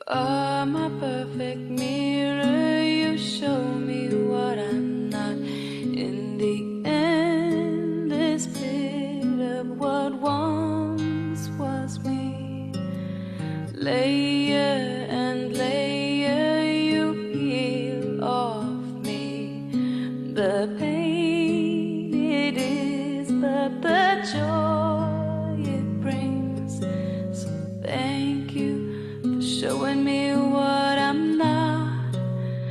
are my perfect mirror. You show me what I'm not. In the end, this bit of what once was me. Layer and layer you peel off me. The pain it is, but the joy it brings. So thank you for showing me what I'm not,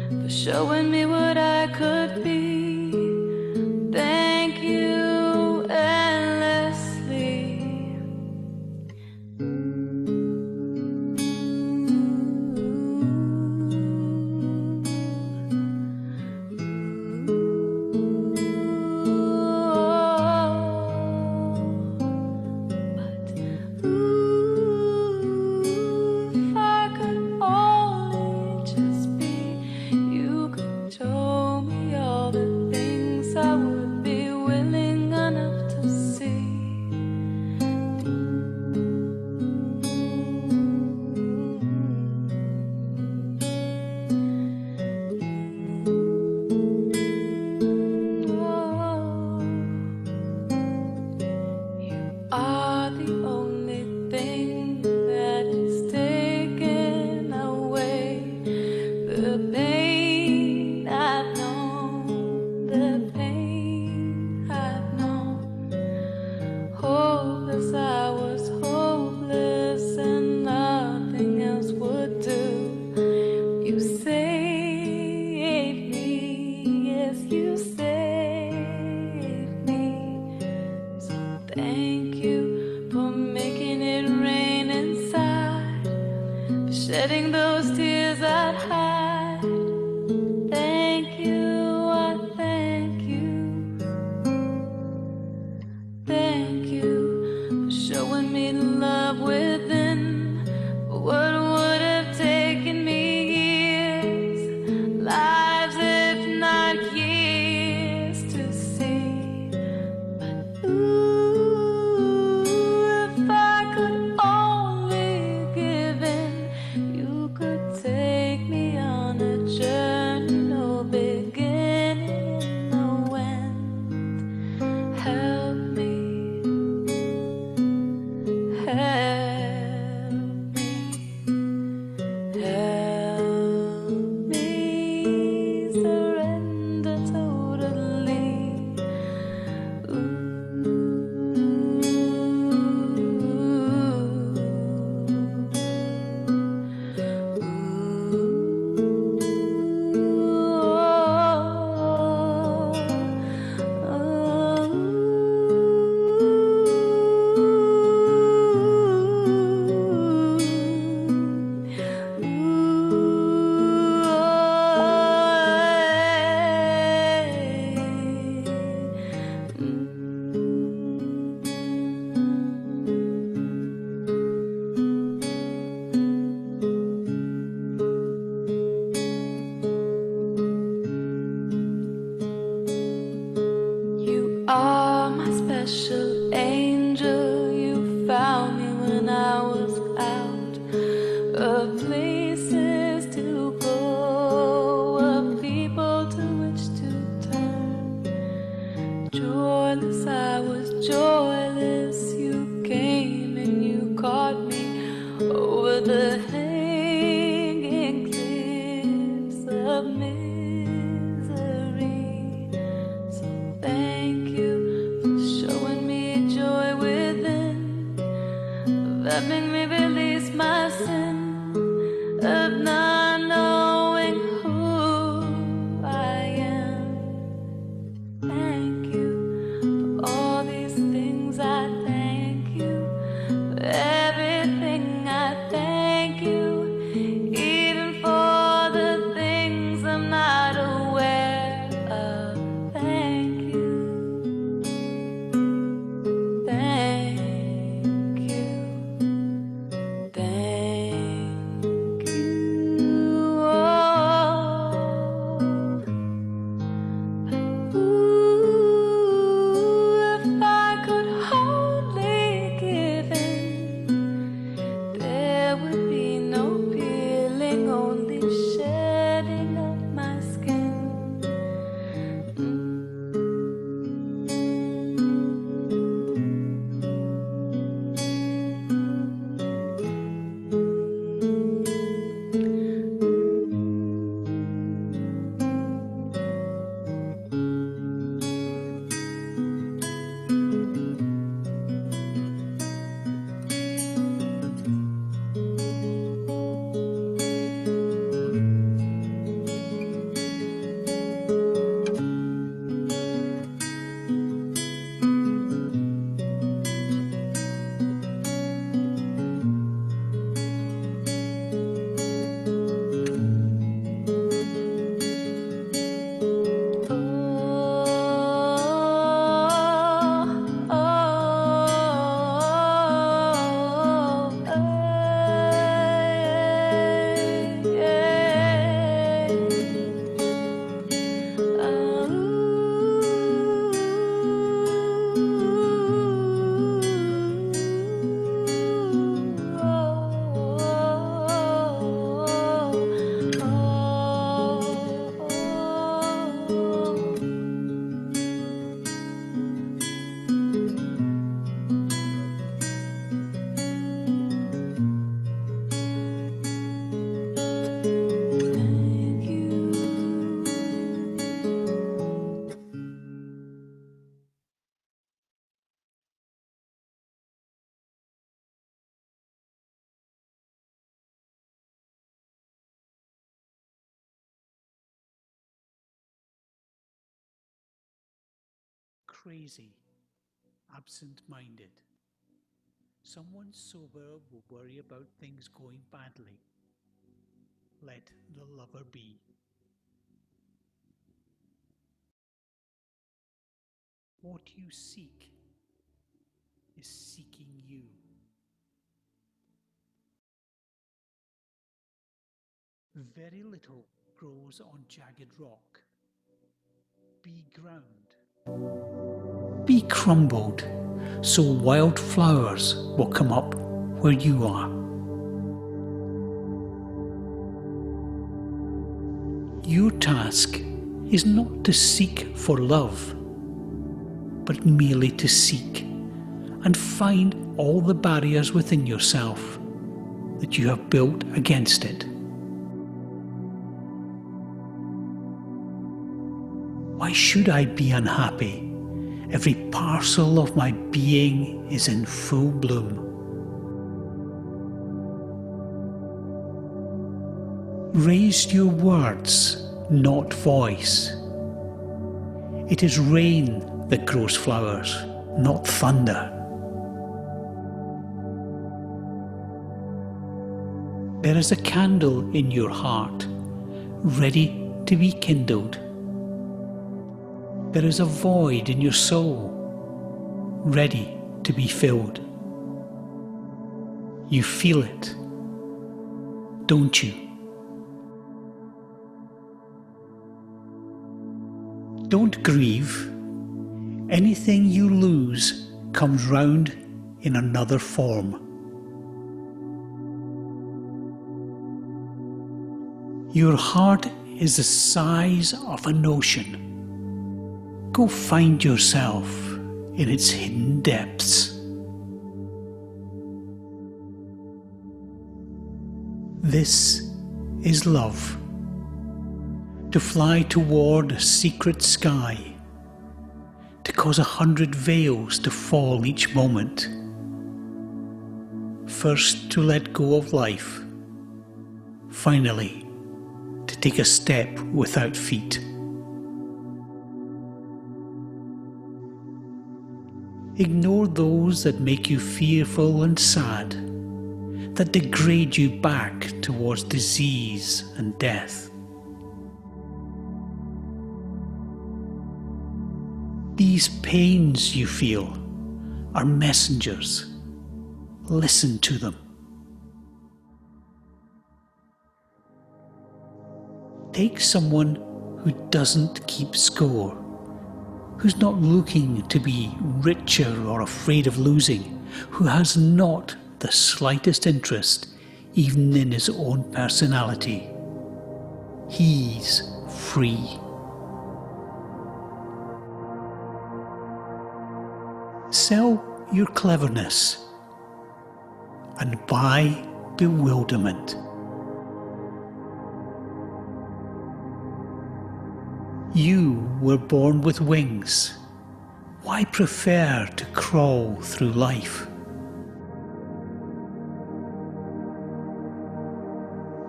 for showing me what I could be. Thank you endlessly. If I could only just be, you could show me all the things I would be willing enough to see. You are the only thing that is taken away the pain I've known, the pain I've known. Hopeless, I was hopeless, and nothing else would do. You saved me, yes, you saved me. So thank you for making it rain inside, for shedding those tears I'd hide. Thank you, I thank you. Thank you for showing me love within what would have taken me years, lives if not years to see. But ooh, if I could only give in, you could take me on a journey, no beginning, no end. Help me, help me, help me surrender totally. You are my special angel. You found me when I was out of places to go, of people to which to turn. Joyless, I was joyless. You came and you caught me over the hanging cliffs of misery. So thank you for showing me joy within, of helping me release my sin of not knowing who I am. Thank you for all these things. I thank you for everything. I thank you, even for the things I'm not crazy, absent-minded. Someone sober will worry about things going badly. Let the lover be. What you seek is seeking you. Very little grows on jagged rock. Be ground. Be crumbled, so wild flowers will come up where you are. Your task is not to seek for love, but merely to seek and find all the barriers within yourself that you have built against it. Why should I be unhappy? Every parcel of my being is in full bloom. Raise your words, not voice. It is rain that grows flowers, not thunder. There is a candle in your heart, ready to be kindled. There is a void in your soul, ready to be filled. You feel it, don't you? Don't grieve. Anything you lose comes round in another form. Your heart is the size of an ocean. Go find yourself in its hidden depths. This is love. To fly toward a secret sky, to cause 100 veils to fall each moment. First to let go of life, finally to take a step without feet. Ignore those that make you fearful and sad, that degrade you back towards disease and death. These pains you feel are messengers. Listen to them. Take someone who doesn't keep score, who's not looking to be richer or afraid of losing, who has not the slightest interest even in his own personality. He's free. Sell your cleverness and buy bewilderment. You were born with wings. Why prefer to crawl through life?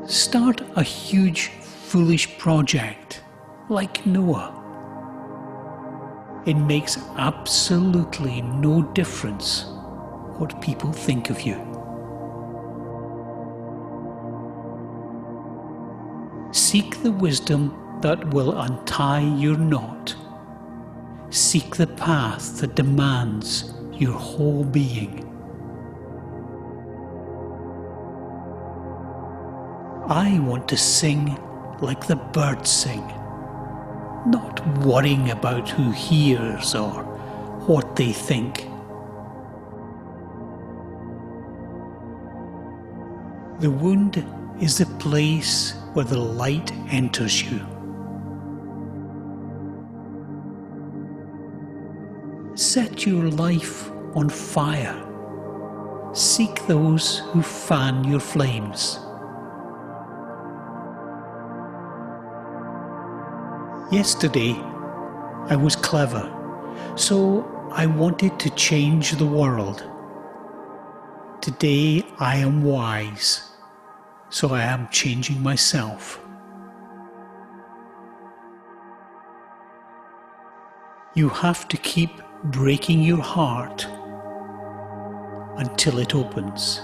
Start a huge, foolish project like Noah. It makes absolutely no difference what people think of you. Seek the wisdom that will untie your knot. Seek the path that demands your whole being. I want to sing like the birds sing, not worrying about who hears or what they think. The wound is the place where the light enters you. Set your life on fire. Seek those who fan your flames. Yesterday, I was clever, so I wanted to change the world. Today, I am wise, so I am changing myself. You have to keep breaking your heart until it opens.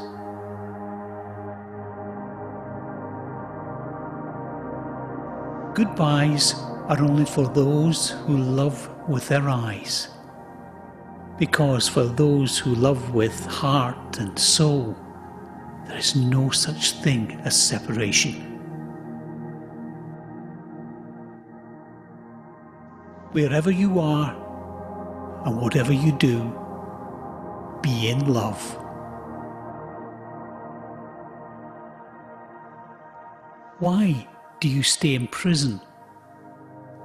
Goodbyes are only for those who love with their eyes, because for those who love with heart and soul, there is no such thing as separation. Wherever you are and whatever you do, be in love. Why do you stay in prison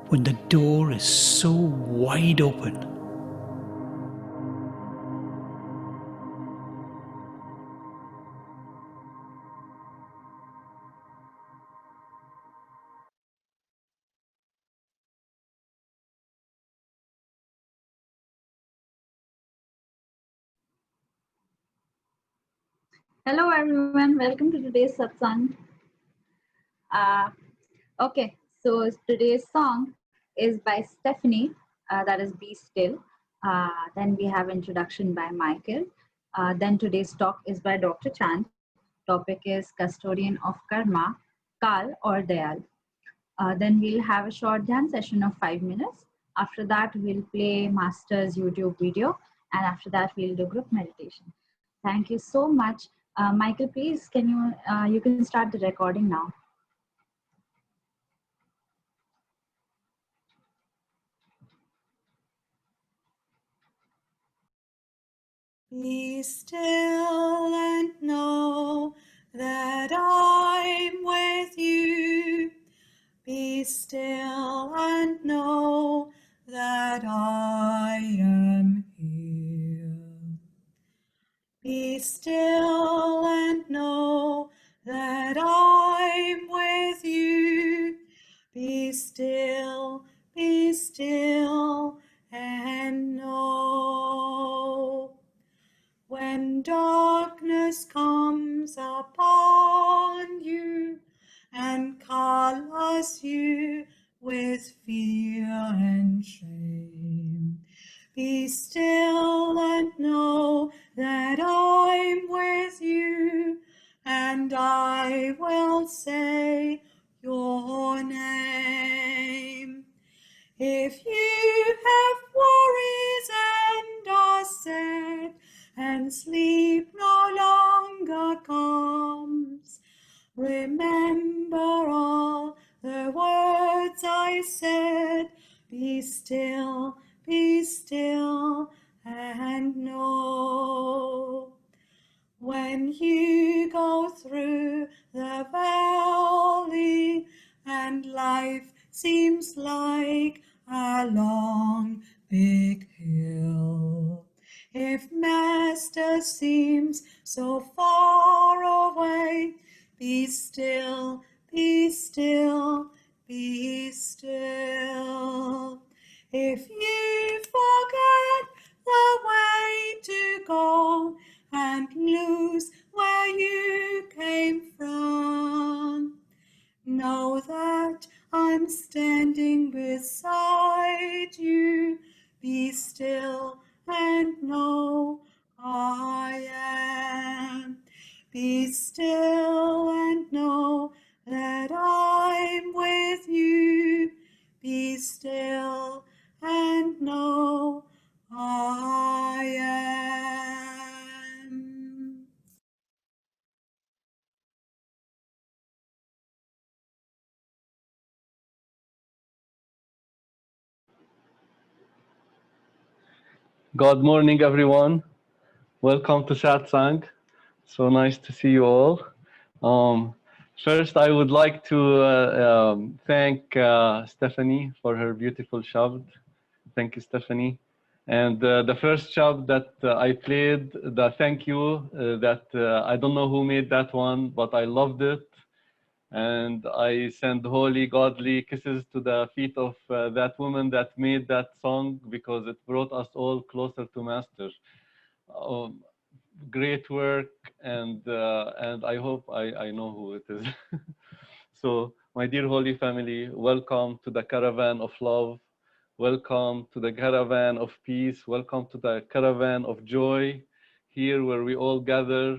when the door is so wide open? Hello everyone, welcome to today's satsang. Uh, okay, so today's song is by Stephanie, that is Be Still. Then we have introduction by Michael. Then today's talk is by Dr. Chand. Topic is custodian of karma, Kal or Dayal. Then we'll have a short dhyan session of 5 minutes. After that, we'll play Master's YouTube video. And after that, we'll do group meditation. Thank you so much. Michael, please, you can start the recording now. Be still and know that I'm with you. Be still and know that I am here. Be still and know that I'm with you. Be still and know. When darkness comes upon you and colors you with fear and shame, be still and know that I'm with you, and I will say your name. If you have worries and are sad, and sleep no longer comes, remember all the words I said. Be still and know. When you go through the valley and life seems like a long big hill, if Master seems so far away, be still, be still, be still. If you forget the way to go and lose where you came from, know that I'm standing beside you. Be still and know I am. Be still and know that I'm with you. Be still and know I am. Good morning, everyone. Welcome to satsang. So nice to see you all. First, I would like to thank Stephanie for her beautiful shabd. Thank you, Stephanie. And the first shabd that I played, the thank you, I don't know who made that one, but I loved it. And I send holy, godly kisses to the feet of that woman that made that song, because it brought us all closer to Master. Great work, and I hope I know who it is. So, my dear holy family, welcome to the caravan of love. Welcome to the caravan of peace. Welcome to the caravan of joy, here where we all gather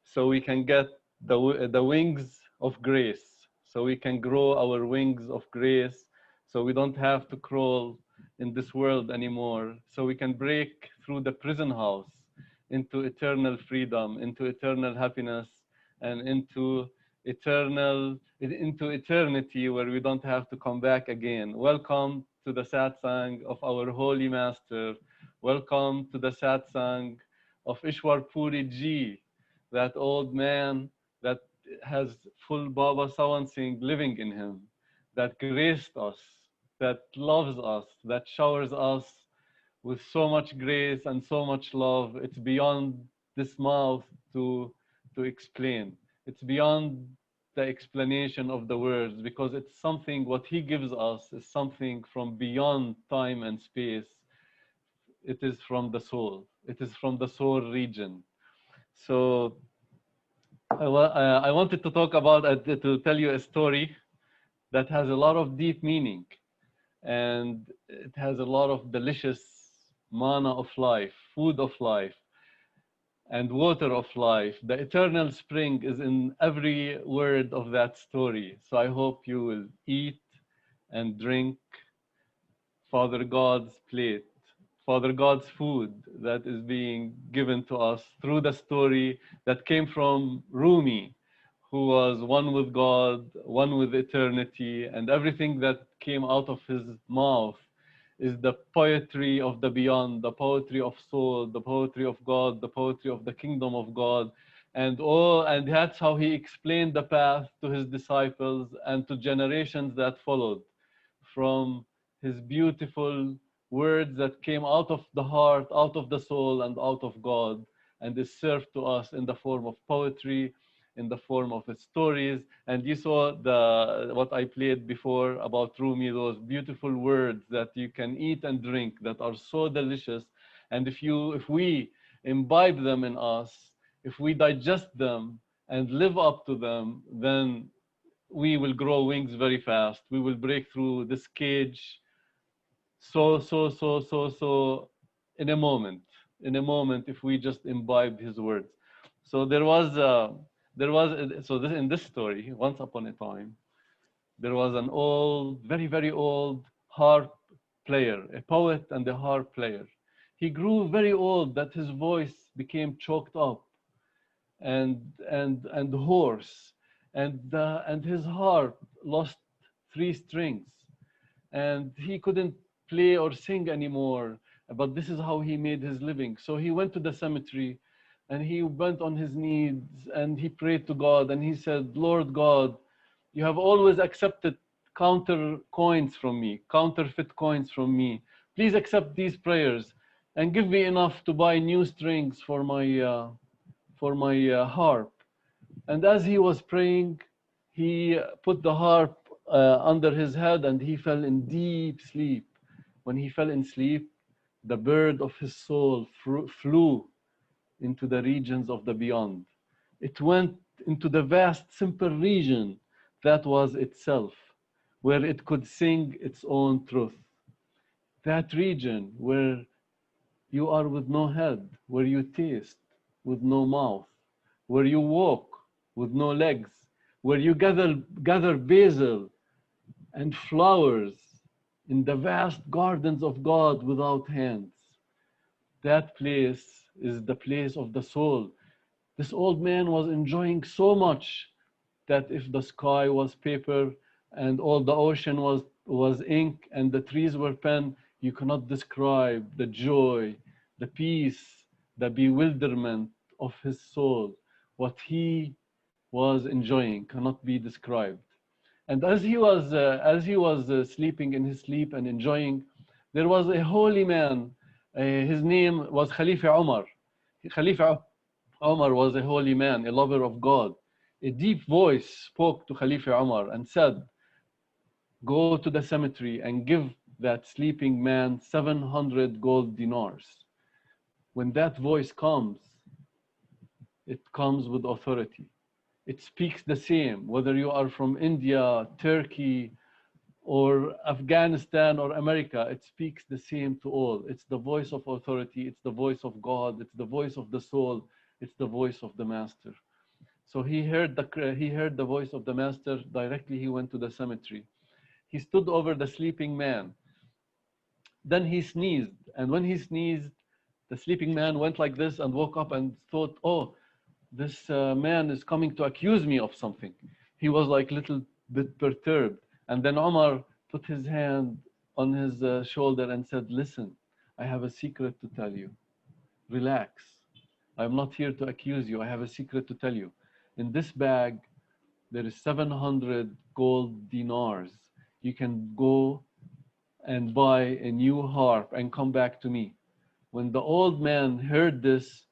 so we can get the wings of grace, so we can grow our wings of grace, so we don't have to crawl in this world anymore, so we can break through the prison house into eternal freedom, into eternal happiness, and into eternity where we don't have to come back again. Welcome to the satsang of our holy master. Welcome to the satsang of Ishwar Puri Ji, that old man that has full Baba Sant Singh living in him, that graced us, that loves us, that showers us with so much grace and so much love. It's beyond this mouth to explain. It's beyond the explanation of the words, because it's something, what he gives us is something from beyond time and space. It is from the soul. It is from the soul region. So I wanted to talk about, to tell you a story that has a lot of deep meaning, and it has a lot of delicious manna of life, food of life, and water of life. The eternal spring is in every word of that story. So I hope you will eat and drink Father God's plate, Father God's food that is being given to us through the story that came from Rumi, who was one with God, one with eternity, and everything that came out of his mouth is the poetry of the beyond, the poetry of soul, the poetry of God, the poetry of the kingdom of God. And that's how he explained the path to his disciples and to generations that followed, from his beautiful words that came out of the heart, out of the soul, and out of God, and is served to us in the form of poetry, in the form of stories. And you saw what I played before about Rumi, those beautiful words that you can eat and drink that are so delicious. And if we imbibe them in us, if we digest them and live up to them, then we will grow wings very fast. We will break through this cage so in a moment, if we just imbibe his words. So in this story, once upon a time, there was an old, very, very old harp player, a poet and a harp player. He grew very old that his voice became choked up and hoarse, and his harp lost 3 strings, and he couldn't play or sing anymore. But this is how he made his living. So he went to the cemetery and he went on his knees and he prayed to God, and he said, Lord God, you have always accepted counterfeit coins from me. Please accept these prayers and give me enough to buy new strings for my harp. And as he was praying, he put the harp under his head and he fell in deep sleep. When he fell in sleep, the bird of his soul flew into the regions of the beyond. It went into the vast, simple region that was itself, where it could sing its own truth. That region where you are with no head, where you taste with no mouth, where you walk with no legs, where you gather basil and flowers in the vast gardens of God without hands. That place is the place of the soul. This old man was enjoying so much that if the sky was paper and all the ocean was ink and the trees were pen, you cannot describe the joy, the peace, the bewilderment of his soul. What he was enjoying cannot be described. And as he was sleeping in his sleep and enjoying, there was a holy man. His name was Khalifa Umar. Khalifa Umar was a holy man, a lover of God. A deep voice spoke to Khalifa Umar and said, go to the cemetery and give that sleeping man 700 gold dinars. When that voice comes, it comes with authority. It speaks the same, whether you are from India, Turkey, or Afghanistan or America, it speaks the same to all. It's the voice of authority, it's the voice of God, it's the voice of the soul, it's the voice of the master. So he heard the voice of the master. Directly he went to the cemetery. He stood over the sleeping man. Then he sneezed, and when he sneezed, the sleeping man went like this and woke up and thought, oh, this man is coming to accuse me of something. He was like a little bit perturbed. And then Omar put his hand on his shoulder and said, listen, I have a secret to tell you. Relax. I'm not here to accuse you. I have a secret to tell you. In this bag, there is 700 gold dinars. You can go and buy a new harp and come back to me. When the old man heard this,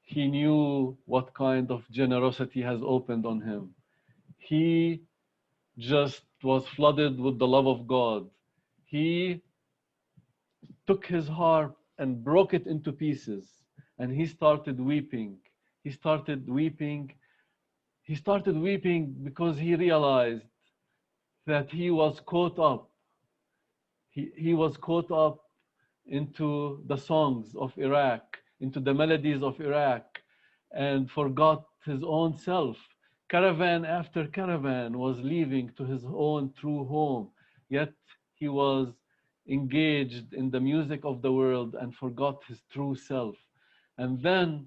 he knew what kind of generosity has opened on him. He just was flooded with the love of God. He took his harp and broke it into pieces, and he started weeping. He started weeping. He started weeping because he realized that he was caught up. He was caught up into the songs of Iraq, into the melodies of Iraq, and forgot his own self. Caravan after caravan was leaving to his own true home, yet he was engaged in the music of the world and forgot his true self. And then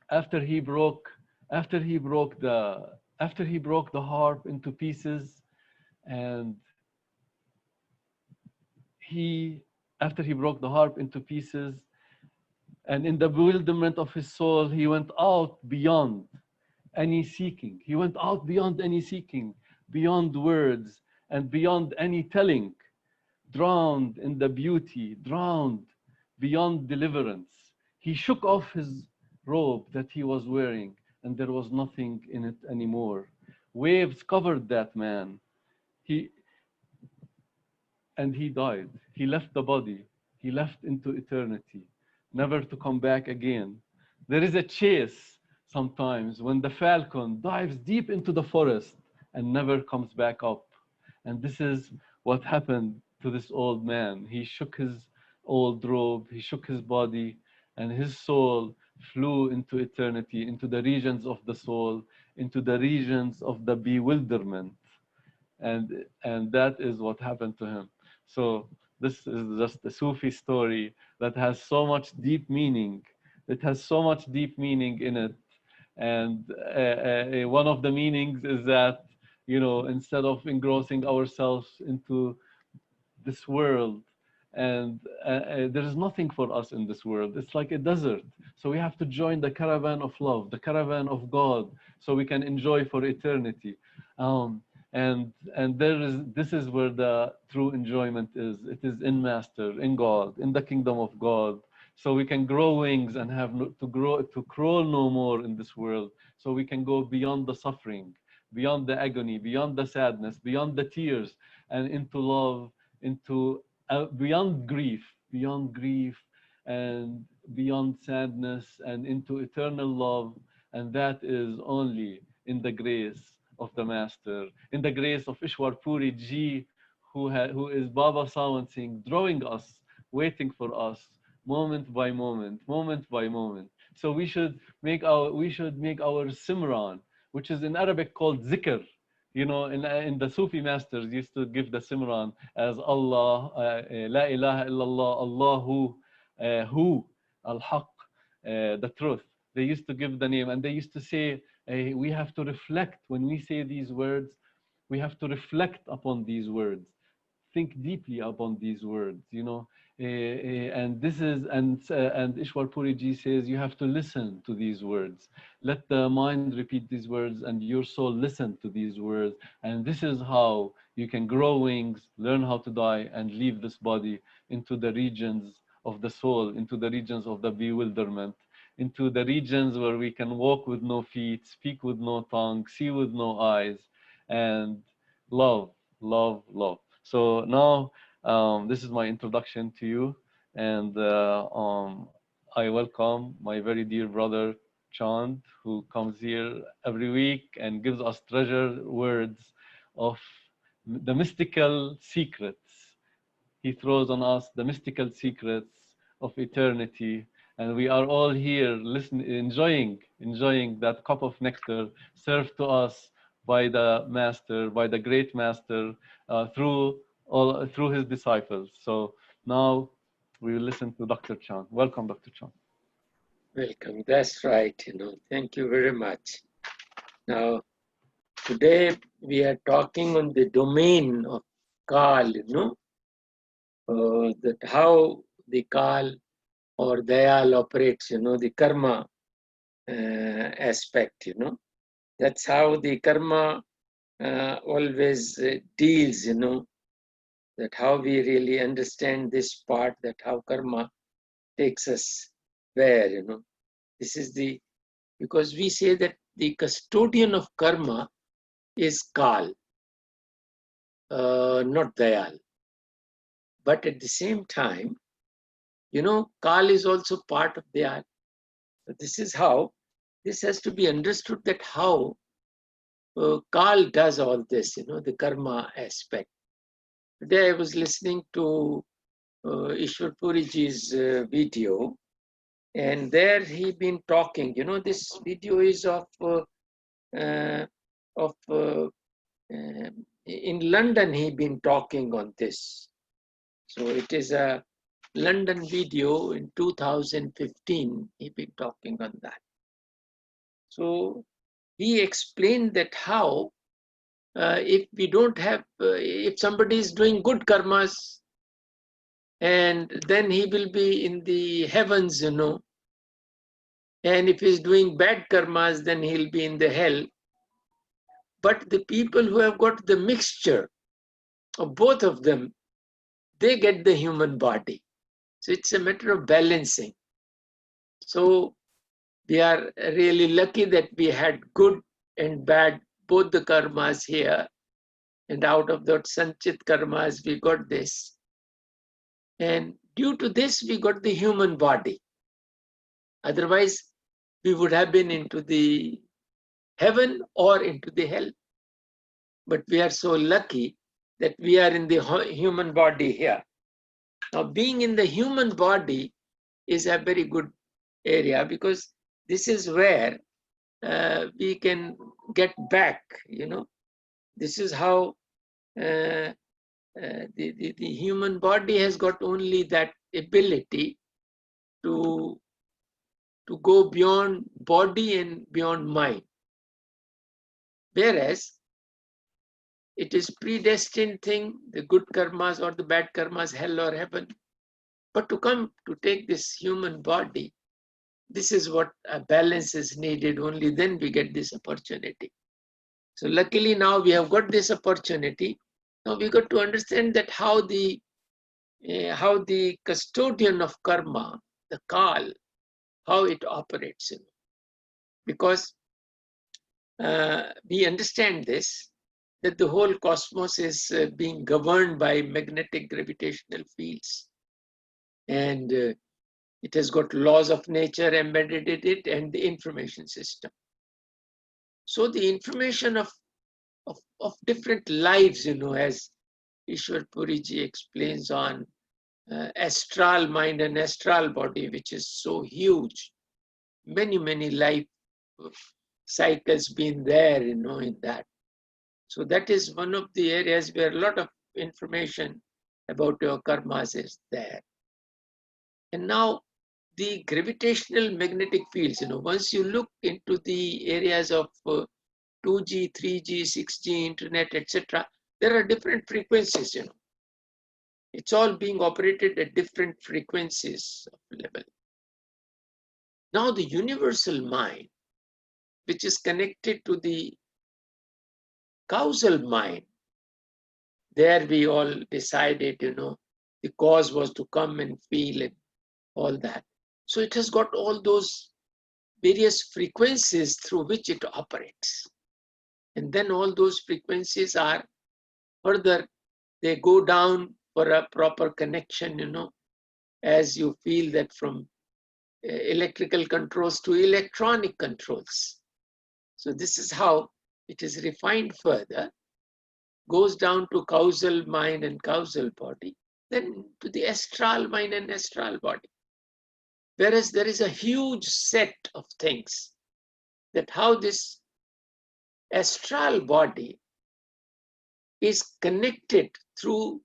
after he broke the harp into pieces, and after he broke the harp into pieces, and in the bewilderment of his soul, he went out beyond any seeking. He went out beyond any seeking, beyond words and beyond any telling, drowned in the beauty, drowned beyond deliverance. He shook off his robe that he was wearing, and there was nothing in it anymore. Waves covered that man. And he died. He left the body. He left into eternity, never to come back again. There is a chase sometimes when the falcon dives deep into the forest and never comes back up. And this is what happened to this old man. He shook his old robe, he shook his body, and his soul flew into eternity, into the regions of the soul, into the regions of the bewilderment. And that is what happened to him. So this is just a Sufi story that has so much deep meaning. It has so much deep meaning in it. And one of the meanings is that, instead of engrossing ourselves into this world, and there is nothing for us in this world. It's like a desert. So we have to join the caravan of love, the caravan of God, so we can enjoy for eternity. And this is where the true enjoyment is. It is in Master, in God, in the kingdom of God. So we can grow wings and have to crawl no more in this world. So we can go beyond the suffering, beyond the agony, beyond the sadness, beyond the tears, and into love, into beyond grief, and beyond sadness, and into eternal love. And that is only in the grace of the Master, in the grace of Ishwar Puri Ji, who is Baba Sant Singh, drawing us, waiting for us, moment by moment, moment by moment. So we should make our Simran, which is in Arabic called zikr. In the Sufi masters used to give the Simran as Allah, La ilaha illallah, Allahu, Hu, Al-Haq, the truth. They used to give the name, and they used to say, we have to reflect when we say these words. We have to reflect upon these words, think deeply upon these words. And Ishwar Puri Ji says you have to listen to these words. Let the mind repeat these words, and your soul listen to these words. And this is how you can grow wings, learn how to die, and leave this body into the regions of the soul, into the regions of the bewilderment, into the regions where we can walk with no feet, speak with no tongue, see with no eyes, and love, love, love. So now, this is my introduction to you, and I welcome my very dear brother Chand, who comes here every week and gives us treasure words of the mystical secrets. He throws on us the mystical secrets of eternity, and we are all here listening, enjoying that cup of nectar served to us by the master, by the great master, through his disciples. So now we will listen to Dr. Chan. Welcome, Dr. Chan. Welcome. That's right. Thank you very much. Now, today we are talking on the domain of Kal, that how the Kal or Dayal operates, the karma aspect, That's how the karma always deals, that how we really understand this part, that how karma takes us where, This is because we say that the custodian of karma is Kal, not Dayal. But at the same time, Kal is also part of Dayal. So this is how, this has to be understood, that how Kal does all this, the karma aspect. Today I was listening to Ishwar Puriji's video, and there he been talking, this video is in London he been talking on this. So it is a London video in 2015, he been talking on that. So he explained that how if we don't have, if somebody is doing good karmas, and then he will be in the heavens, and if he's doing bad karmas, then he'll be in the hell. But the people who have got the mixture of both of them, they get the human body. So it's a matter of balancing. So we are really lucky that we had good and bad, both the karmas here. And out of that Sanchit karmas, we got this. And due to this, we got the human body. Otherwise, we would have been into the heaven or into the hell. But we are so lucky that we are in the human body here. Now, being in the human body is a very good area, because this is where we can get back, This is how the human body has got only that ability to go beyond body and beyond mind. Whereas it is predestined thing, the good karmas or the bad karmas, hell or heaven. But to come to take this human body, this is what a balance is needed. Only then we get this opportunity. So luckily now we have got this opportunity. Now we got to understand that how the custodian of karma, the Kal, how it operates. Because we understand this, that the whole cosmos is being governed by magnetic gravitational fields. And it has got laws of nature embedded in it, and the information system. So the information of different lives, as Ishwar Puriji explains on astral mind and astral body, which is so huge. Many life cycles been there, in that. So that is one of the areas where a lot of information about your karmas is there. And now the gravitational magnetic fields, once you look into the areas of 2G, 3G, 6G, internet, etc., there are different frequencies, It's all being operated at different frequencies of level. Now the universal mind, which is connected to the causal mind, there we all decided, the cause was to come and feel and all that. So it has got all those various frequencies through which it operates. And then all those frequencies are further, they go down for a proper connection, as you feel that from electrical controls to electronic controls. So this is how it is refined further. goes down to causal mind and causal body, then to the astral mind and astral body. Whereas there is a huge set of things that how this astral body is connected through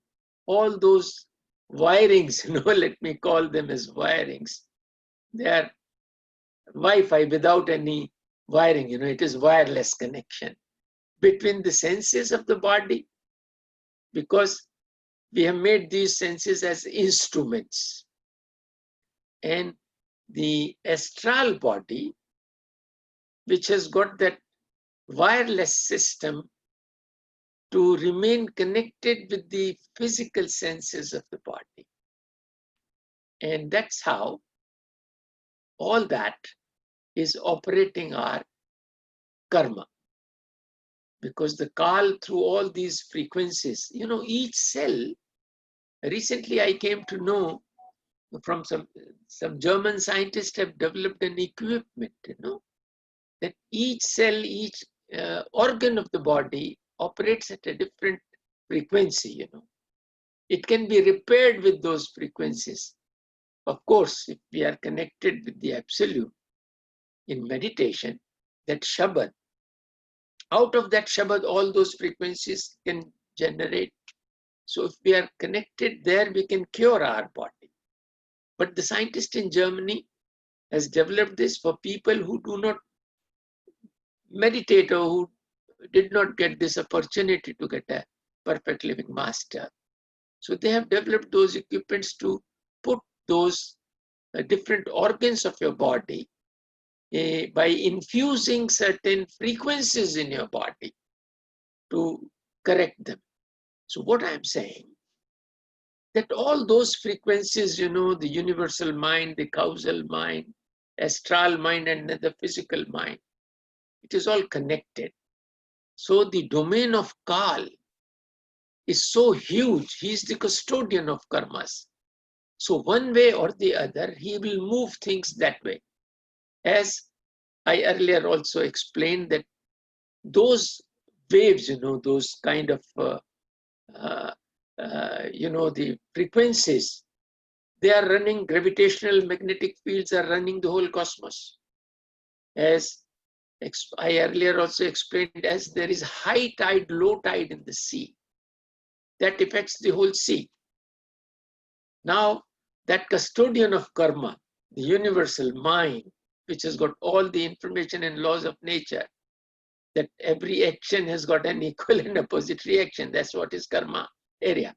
all those wirings, let me call them as wirings. They are Wi-Fi without any wiring, it is wireless connection between the senses of the body, because we have made these senses as instruments, and the astral body, which has got that wireless system to remain connected with the physical senses of the body. And that's how all that is operating our karma. Because the call through all these frequencies, each cell, recently I came to know from some German scientists have developed an equipment, that each cell, each organ of the body operates at a different frequency, It can be repaired with those frequencies. Of course, if we are connected with the Absolute in meditation, that Shabad, out of that Shabad, all those frequencies can generate. So if we are connected there, we can cure our body. But the scientist in Germany has developed this for people who do not meditate or who did not get this opportunity to get a perfect living master. So they have developed those equipments to put those different organs of your body by infusing certain frequencies in your body to correct them. So what I'm saying, that all those frequencies, the universal mind, the causal mind, astral mind, and the physical mind, it is all connected. So the domain of Kal is so huge. He is the custodian of karmas. So one way or the other, he will move things that way. As I earlier also explained, that those waves, those kind of, the frequencies, they are running, gravitational magnetic fields are running the whole cosmos. As I earlier also explained, as there is high tide, low tide in the sea, that affects the whole sea. Now, that custodian of karma, the universal mind, which has got all the information and laws of nature, that every action has got an equal and opposite reaction. That's what is karma area.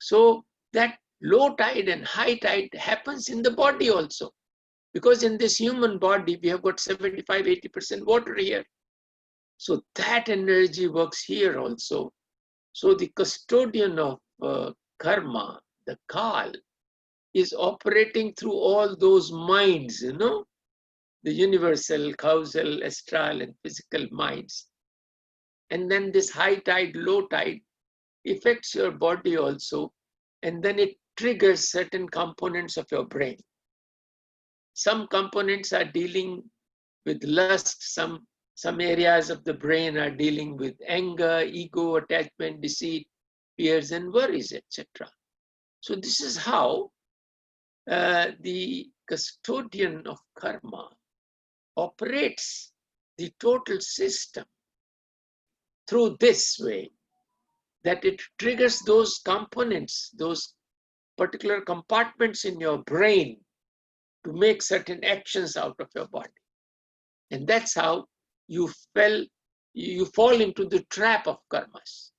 So that low tide and high tide happens in the body also. Because in this human body, we have got 75-80% water here. So that energy works here also. So the custodian of karma, the Kal, is operating through all those minds, the universal, causal, astral, and physical minds. And then this high tide, low tide affects your body also, and then it triggers certain components of your brain. Some components are dealing with lust, some areas of the brain are dealing with anger, ego, attachment, deceit, fears, and worries, etc. So this is how the custodian of karma operates the total system through this way, that it triggers those components, those particular compartments in your brain to make certain actions out of your body. And that's how you fall into the trap of karmas.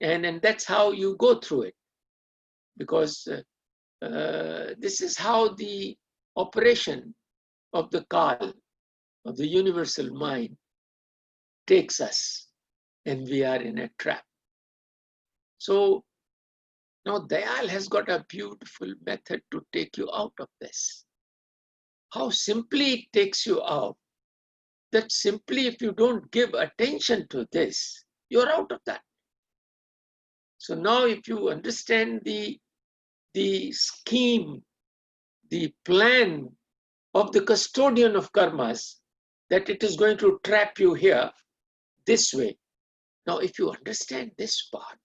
And that's how you go through it. Because this is how the operation of the Kal, of the universal mind, takes us, and we are in a trap. So now Dayal has got a beautiful method to take you out of this. How simply it takes you out, that simply if you don't give attention to this, you're out of that. So now if you understand the scheme, the plan of the custodian of karmas, that it is going to trap you here this way, Now, if you understand this part,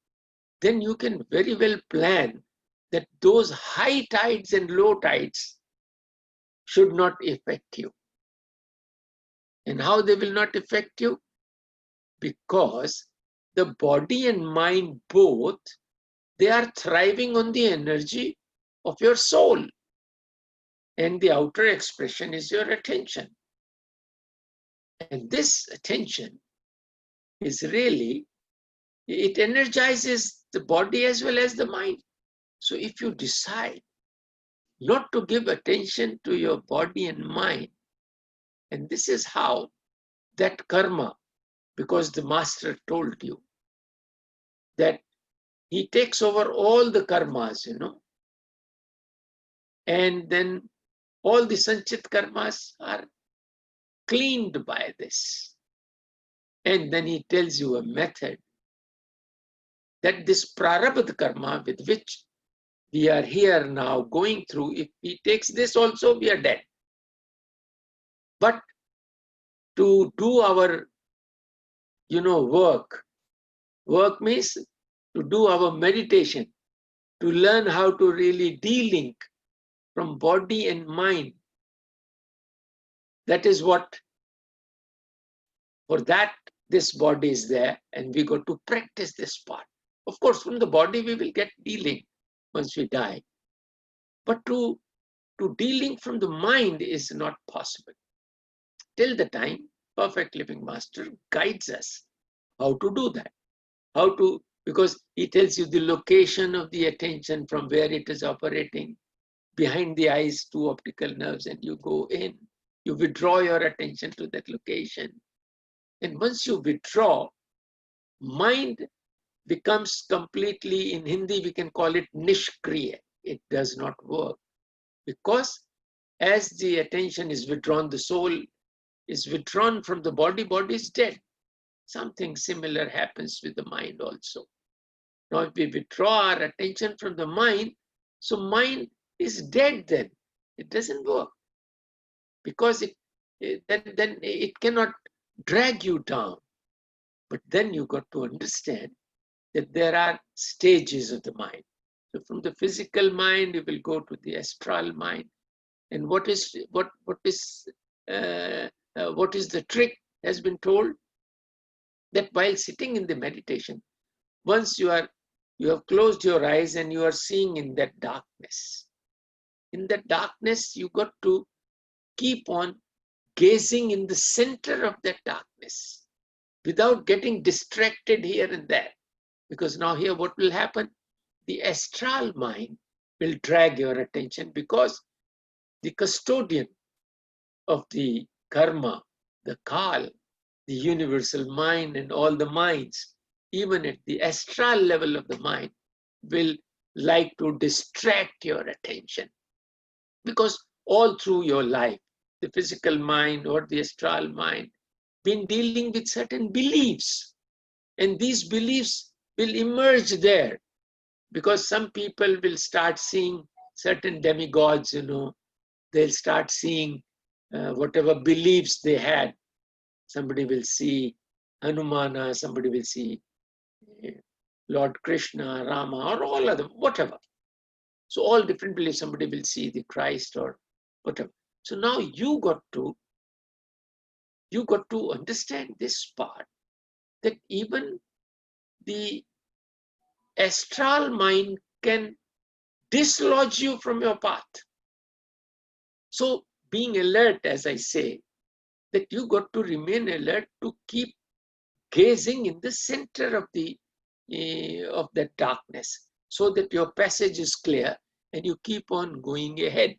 then you can very well plan that those high tides and low tides should not affect you. And how they will not affect you? Because the body and mind both, they are thriving on the energy of your soul. And the outer expression is your attention. And this attention is really, it energizes the body as well as the mind. So if you decide not to give attention to your body and mind, and this is how that karma, because the master told you that he takes over all the karmas, and then all the sanchit karmas are cleaned by this. And then he tells you a method that this prarabdha karma with which we are here now going through, if he takes this also, we are dead. But to do our, work means to do our meditation, to learn how to really de-link from body and mind. That is what, for that, this body is there, and we got to practice this part. Of course, from the body, we will get de-linked once we die. But to de-link from the mind is not possible. Till the time, Perfect Living Master guides us how to do that. Because he tells you the location of the attention from where it is operating. Behind the eyes, 2 optical nerves, and you go in. You withdraw your attention to that location. And once you withdraw, mind becomes completely, in Hindi we can call it nishkriya. It does not work. Because as the attention is withdrawn, the soul is withdrawn from the body, body is dead. Something similar happens with the mind also. Now, if we withdraw our attention from the mind, so mind is dead then. It doesn't work. Because then it cannot drag you down. But then you got to understand that there are stages of the mind. So from the physical mind, you will go to the astral mind. And what is the trick has been told? That while sitting in the meditation, once you have closed your eyes and you are seeing in that darkness. In that darkness, you got to keep on gazing in the center of that darkness without getting distracted here and there. Because now here what will happen? The astral mind will drag your attention, because the custodian of the karma, the kal, the universal mind and all the minds, even at the astral level of the mind, will like to distract your attention. Because all through your life, the physical mind or the astral mind been dealing with certain beliefs. And these beliefs will emerge there. Because some people will start seeing certain demigods, they'll start seeing whatever beliefs they had. Somebody will see Hanumana, somebody will see Lord Krishna, Rama, or all of them, whatever. So all different beliefs, somebody will see the Christ or whatever. So now you got to understand this part, that even the astral mind can dislodge you from your path. So being alert, as I say, that you got to remain alert to keep gazing in the center of that darkness, so that your passage is clear and you keep on going ahead.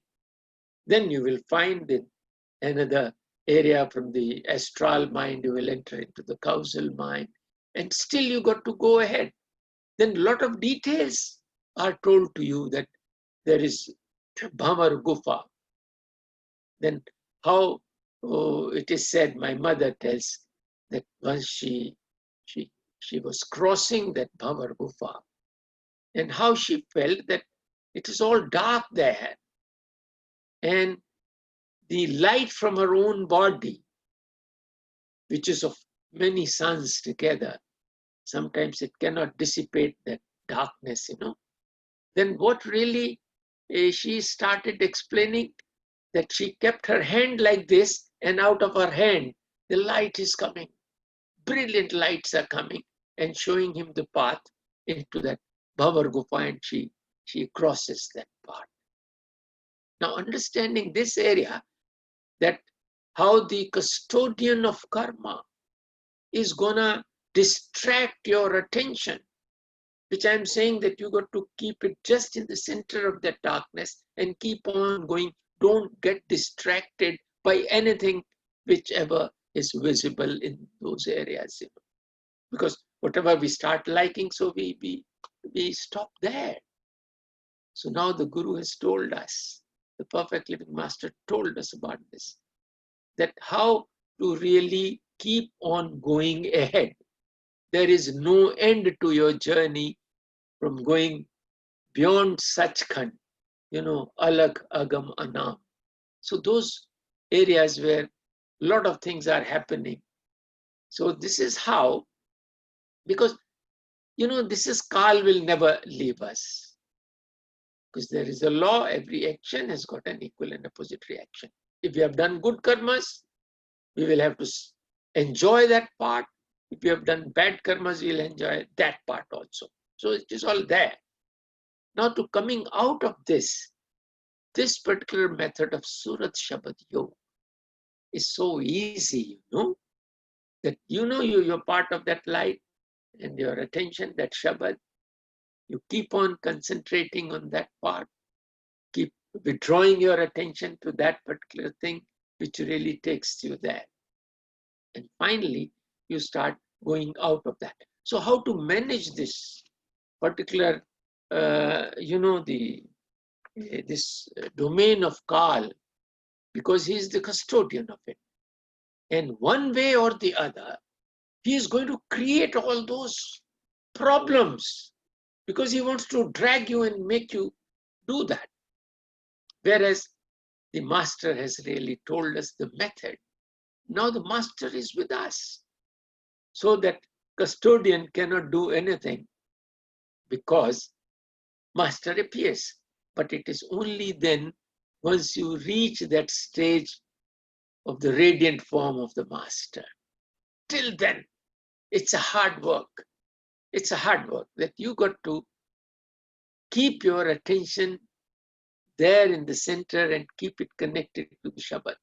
Then you will find that another area from the astral mind, you will enter into the causal mind, and still you got to go ahead. Then a lot of details are told to you, that there is Bhamar Gufa. Then how it is said, my mother tells, that once she was crossing that Bhamar Gufa, and how she felt that it is all dark there, and the light from her own body, which is of many suns together, sometimes it cannot dissipate that darkness, Then what really, she started explaining that she kept her hand like this, and out of her hand, the light is coming. Brilliant lights are coming and showing him the path into that Bhavar Gufa, and she crosses that path. Now, understanding this area, that how the custodian of karma is gonna distract your attention, which I'm saying that you got to keep it just in the center of that darkness and keep on going. Don't get distracted by anything whichever is visible in those areas, because whatever we start liking, so we stop there. So now the Guru has told us, the perfect living master told us about this, that how to really keep on going ahead. There is no end to your journey from going beyond Sachkhand, Alag, Agam, Anam. So those areas where a lot of things are happening. So this is how, because, this is Kal will never leave us. Because there is a law, every action has got an equal and opposite reaction. If we have done good karmas, we will have to enjoy that part. If we have done bad karmas, we will enjoy that part also. So it is all there. Now to coming out of this particular method of Surat Shabad Yoga is so easy, that you're part of that light, and your attention, that Shabad, you keep on concentrating on that part, keep withdrawing your attention to that particular thing which really takes you there. And finally, you start going out of that. So how to manage this particular, this domain of Kal, because he is the custodian of it. And one way or the other, he is going to create all those problems because he wants to drag you and make you do that. Whereas the master has really told us the method. Now the master is with us. So that custodian cannot do anything because master appears. But it is only then, once you reach that stage of the radiant form of the master. Till then, it's a hard work. It's a hard work that you got to keep your attention there in the center and keep it connected to the Shabad.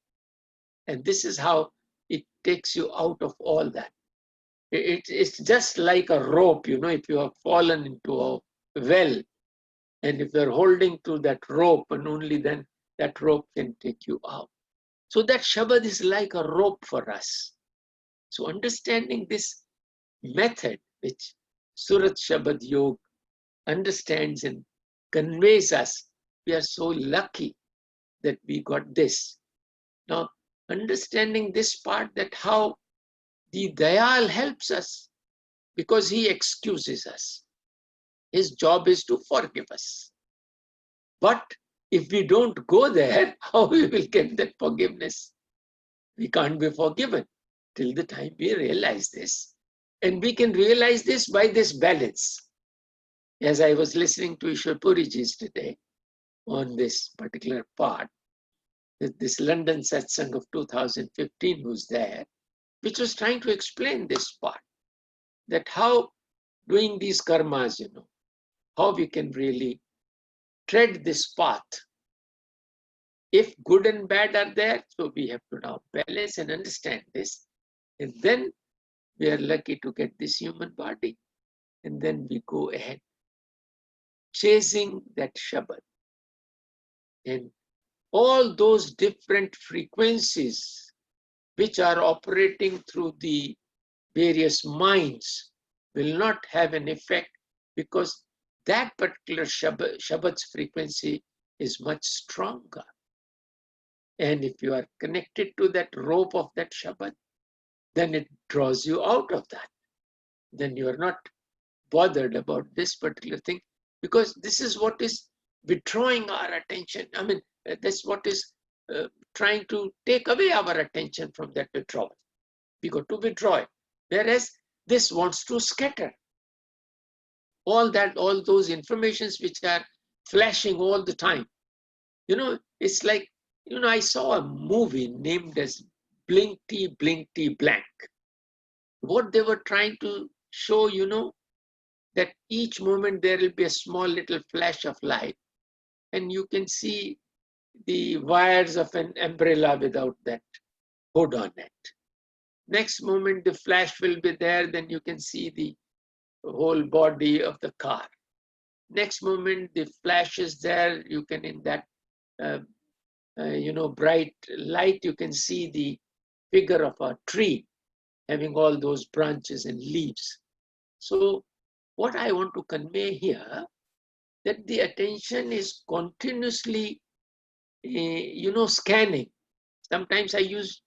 And this is how it takes you out of all that. It's just like a rope, if you have fallen into a well, and if you're holding to that rope, and only then that rope can take you out. So that Shabad is like a rope for us. So understanding this method, which Surat Shabad Yoga understands and conveys us, we are so lucky that we got this. Now, understanding this part, that how the Dayal helps us, because he excuses us. His job is to forgive us. But if we don't go there, how we will get that forgiveness? We can't be forgiven till the time we realize this. And we can realize this by this balance. As I was listening to Ishwar Puriji's today on this particular part, this London satsang of 2015 was there, which was trying to explain this part, that how doing these karmas, how we can really tread this path. If good and bad are there, so we have to now balance and understand this. And then we are lucky to get this human body. And then we go ahead, chasing that Shabad. And all those different frequencies which are operating through the various minds will not have an effect, because that particular Shabad's frequency is much stronger. And if you are connected to that rope of that Shabad, then it draws you out of that. Then you are not bothered about this particular thing, because this is what is withdrawing our attention. I mean, that's what is trying to take away our attention from that withdrawal. We got to withdraw it. Whereas this wants to scatter. All those informations which are flashing all the time. It's like, I saw a movie named as Blinkty, Blinkty, Blank. What they were trying to show, that each moment there will be a small little flash of light, and you can see the wires of an umbrella without that hood on it. Next moment the flash will be there, then you can see the whole body of the car. Next moment the flash is there, you can, in that bright light, you can see the figure of a tree having all those branches and leaves. So what I want to convey here, that the attention is continuously scanning. Sometimes I used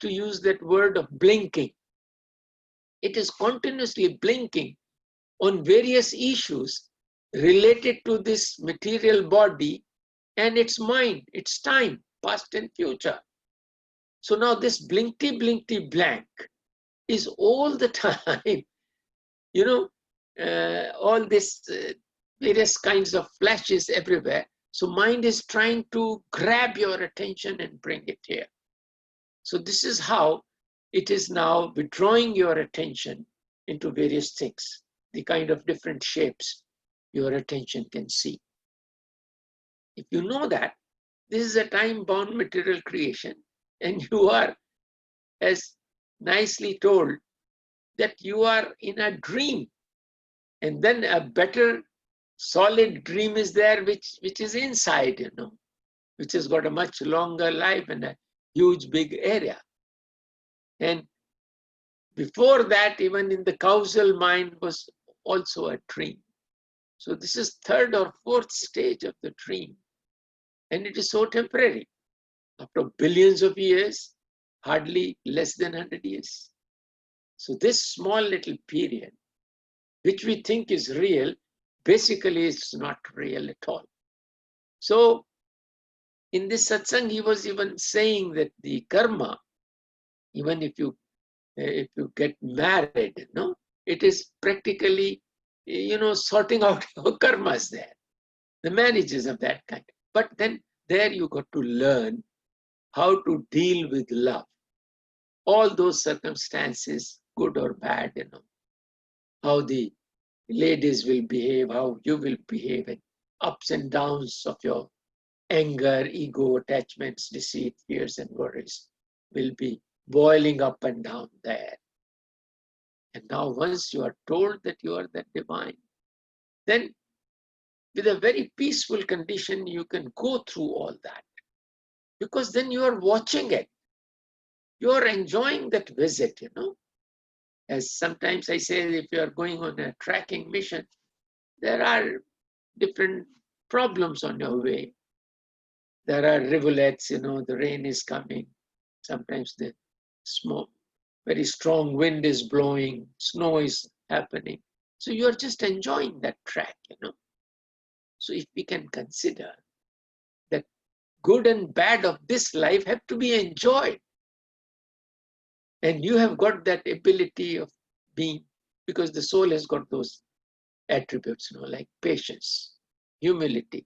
to use that word of blinking. It is continuously blinking on various issues related to this material body and its mind, its time, past and future. So now this blinkty, blinkty, blank is all the time, all this various kinds of flashes everywhere. So mind is trying to grab your attention and bring it here. So this is how it is now withdrawing your attention into various things, the kind of different shapes your attention can see. If you know that this is a time-bound material creation, and you are, as nicely told, that you are in a dream, and then a better solid dream is there which is inside, which has got a much longer life and a huge big area. And before that, even in the causal mind was also a dream. So this is third or fourth stage of the dream. And it is so temporary. After billions of years, hardly less than 100 years. So this small little period, which we think is real, basically is not real at all. So in this satsang, he was even saying that the karma, even if you get married, it is practically, sorting out your karmas there. The marriage is of that kind. But then there you got to learn how to deal with love. All those circumstances, good or bad, how the ladies will behave, how you will behave, and ups and downs of your anger, ego, attachments, deceit, fears, and worries will be boiling up and down there. And now once you are told that you are that divine, then with a very peaceful condition, you can go through all that. Because then you are watching it. You are enjoying that visit, As sometimes I say, if you are going on a tracking mission, there are different problems on your way. There are rivulets, the rain is coming. Sometimes the very strong wind is blowing, snow is happening. So you are just enjoying that track, So if we can consider that good and bad of this life have to be enjoyed. And you have got that ability of being, because the soul has got those attributes, like patience, humility,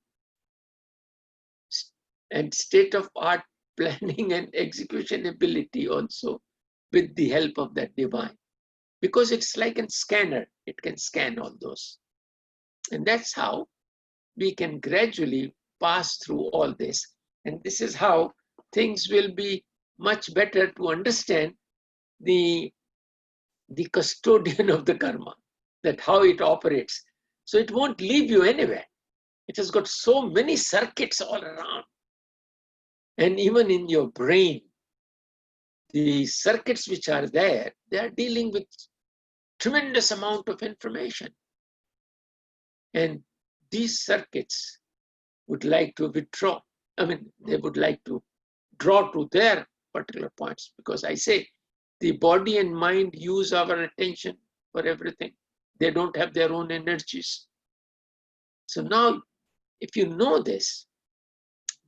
and state-of-art planning and execution ability also, with the help of that divine. Because it's like a scanner, it can scan all those. And that's how we can gradually pass through all this. And this is how things will be much better to understand the custodian of the karma, that how it operates. So it won't leave you anywhere. It has got so many circuits all around. And even in your brain, the circuits which are there, they are dealing with tremendous amount of information. And these circuits would like to withdraw. They would like to draw to their particular points, because I say the body and mind use our attention for everything. They don't have their own energies. So now, if you know this,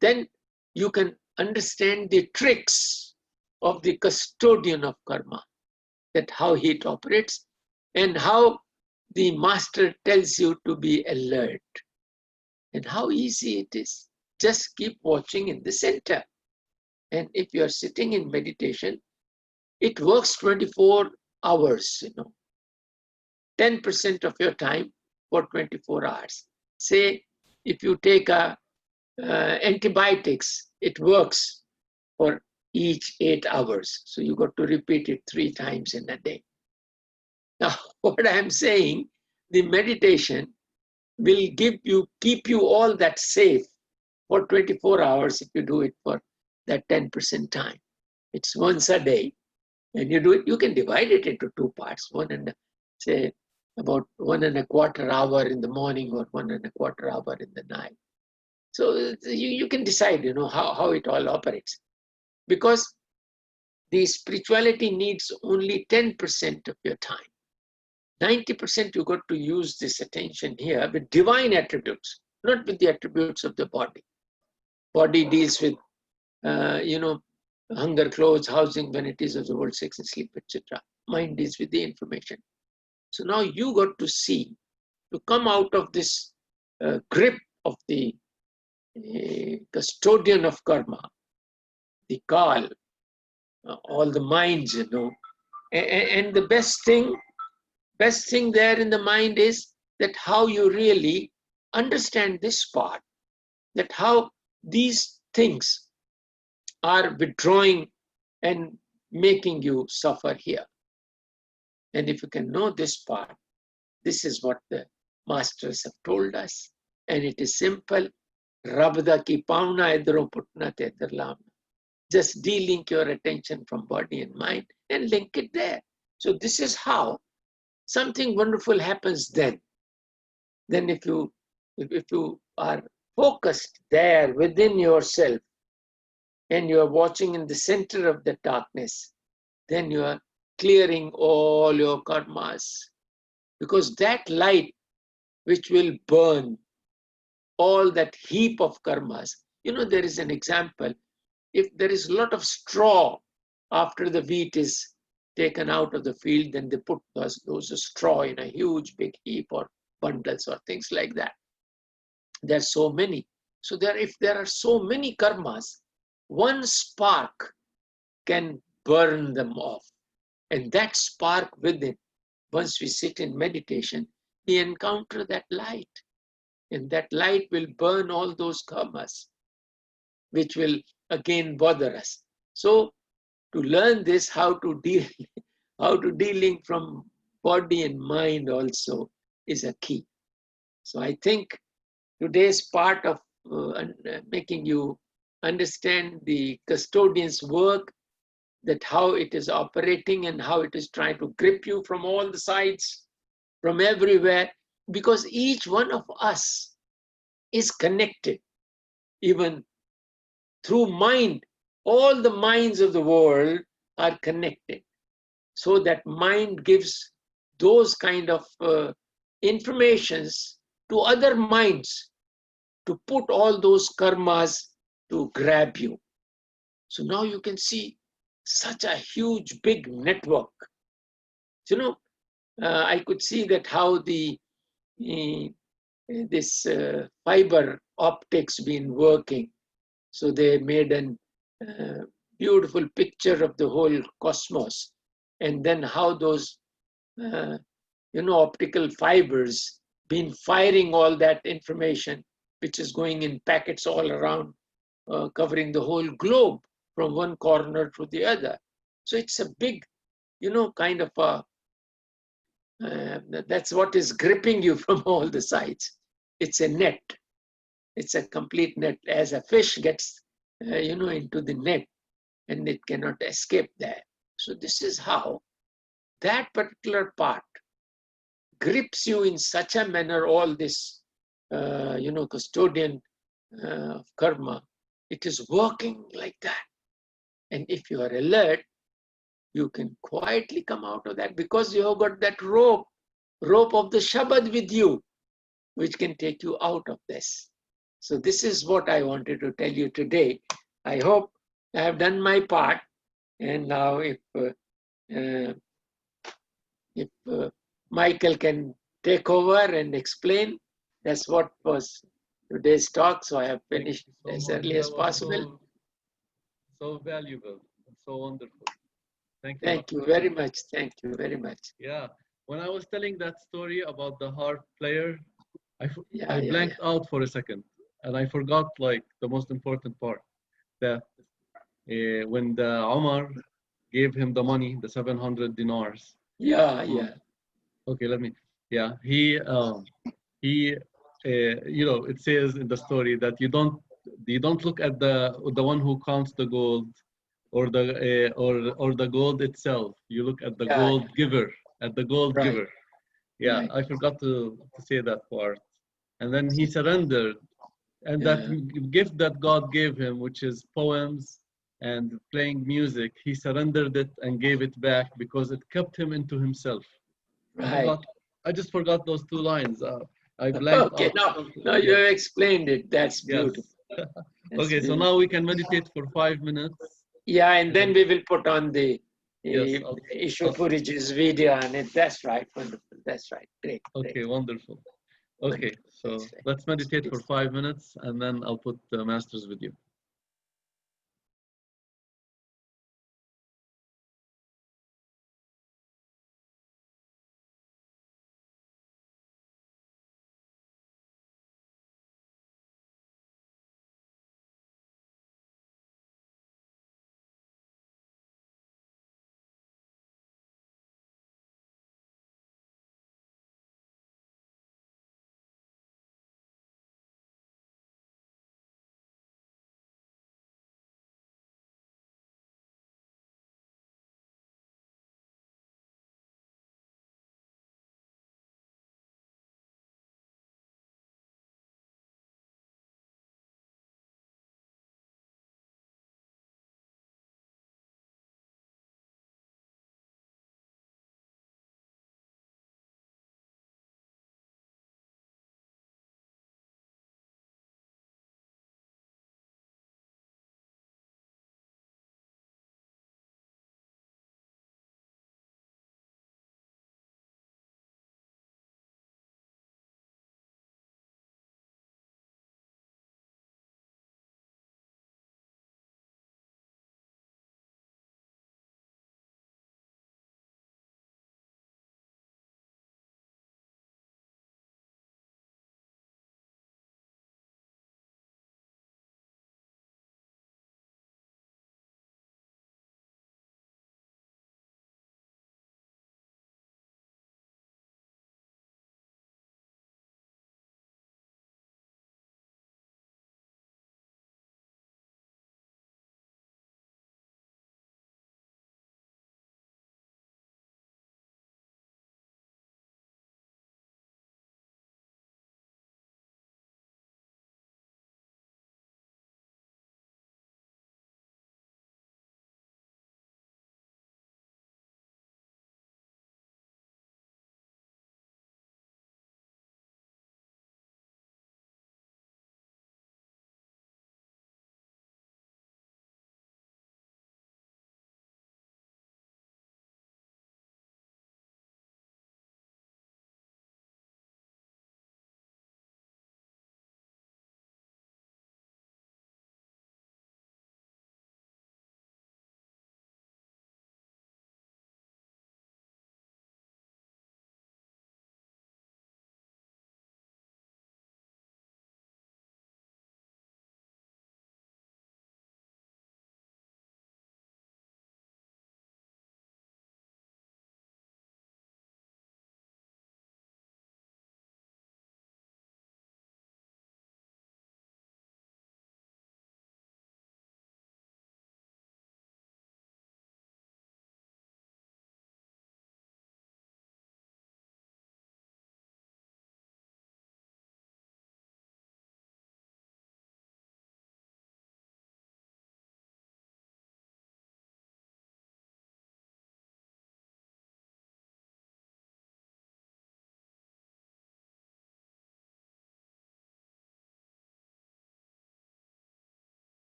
then you can understand the tricks of the custodian of karma. that how it operates and how the master tells you to be alert and how easy it is. Just keep watching in the center. And if you're sitting in meditation, it works 24 hours, 10% of your time for 24 hours. Say, if you take antibiotics, it works for each 8 hours. So you got to repeat it 3 times in a day. Now, what I'm saying, the meditation will keep you all that safe for 24 hours if you do it for that 10% time. It's once a day. And you do it, you can divide it into 2 parts, say about 1.25 hours in the morning or 1.25 hours in the night. So you can decide, how it all operates. Because the spirituality needs only 10% of your time. 90% you got to use this attention here with divine attributes, not with the attributes of the body. Body deals with, hunger, clothes, housing, vanities of the world, sex and sleep, etc. Mind deals with the information. So now you got to see, to come out of this grip of the custodian of karma, the Kal, all the minds, and the best thing there in the mind is that how you really understand this part, that how these things are withdrawing and making you suffer here. And if you can know this part, this is what the masters have told us. And it is simple. Rabda ki pauna edro putna te lam. Just de-link your attention from body and mind and link it there. So this is how something wonderful happens then. Then if you are focused there within yourself and you are watching in the center of the darkness, then you are clearing all your karmas. Because that light which will burn all that heap of karmas, there is an example. If there is a lot of straw after the wheat is taken out of the field, then they put those straw in a huge big heap or bundles or things like that. There's so many. So if there are so many karmas, one spark can burn them off. And that spark within, once we sit in meditation, we encounter that light. And that light will burn all those karmas, which will again bother us. So to learn this, how to de-link from body and mind also is a key. So I think today's part of making you understand the custodian's work, that how it is operating and how it is trying to grip you from all the sides, from everywhere, because each one of us is connected, even through mind. All the minds of the world are connected. So that mind gives those kind of informations to other minds to put all those karmas to grab you. So now you can see such a huge, big network. I could see that how this fiber optics been working. So they made a beautiful picture of the whole cosmos, and then how those optical fibers been firing all that information, which is going in packets all around, covering the whole globe from one corner to the other. So it's a big, kind of a, that's what is gripping you from all the sides. It's a net. It's a complete net. As a fish gets, into the net, and it cannot escape there. So this is how that particular part grips you in such a manner, all this, custodian of karma, it is working like that. And if you are alert, you can quietly come out of that, because you have got that rope of the Shabad with you, which can take you out of this. So this is what I wanted to tell you today. I hope I have done my part. And now if if Michael can take over and explain, that's what was today's talk. So I have finished as early as possible. So valuable and so wonderful. Thank you. Thank you very much. Thank you very much. Yeah. When I was telling that story about the harp player, I Yeah, blanked out for a second, and I forgot like the most important part. That when the Omar gave him the money, the 700 dinars. yeah, yeah. Okay, let me. Yeah, he you know, it says in the story that you don't look at the one who counts the gold or the gold itself. You look at the Yeah, gold giver, at the gold right, giver. Yeah, right. I forgot to say that part. And then he surrendered, and that gift that God gave him, which is poems and playing music, he surrendered it and gave it back because it kept him into himself. Right. I just forgot those two lines. I blanked Okay, out. now you Yeah. have explained it. That's Yes. beautiful. That's Okay, so beautiful. now we can meditate for 5 minutes. Yeah, and then we will put on the Yes. Ishwapuriji's video on it. That's right. Wonderful. That's right. Great. Okay, wonderful. Okay, Wonderful. so That's right. let's meditate for 5 minutes, and then I'll put the master's video.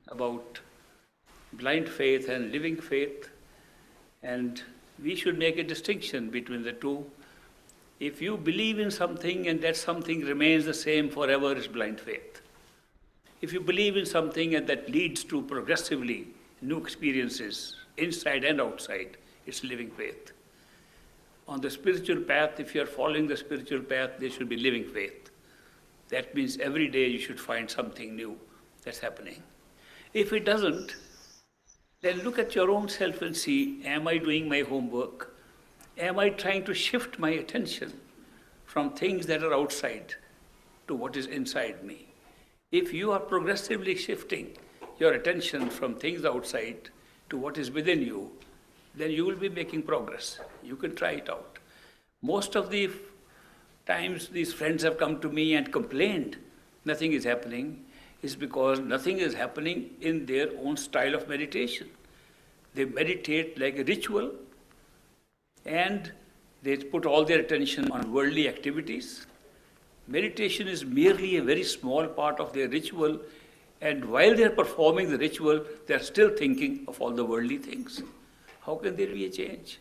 about blind faith and living faith, and we should make a distinction between the two. If you believe in something and that something remains the same forever, it's blind faith. If you believe in something and that leads to progressively new experiences, inside and outside, it's living faith. On the spiritual path, if you are following the spiritual path, there should be living faith. That means every day you should find something new that's happening. If it doesn't, then look at your own self and see, am I doing my homework? Am I trying to shift my attention from things that are outside to what is inside me? If you are progressively shifting your attention from things outside to what is within you, then you will be making progress. You can try it out. Most of the times these friends have come to me and complained nothing is happening is because nothing is happening in their own style of meditation. They meditate like a ritual, and they put all their attention on worldly activities. Meditation is merely a very small part of their ritual, and while they're performing the ritual, they're still thinking of all the worldly things. How can there be a change?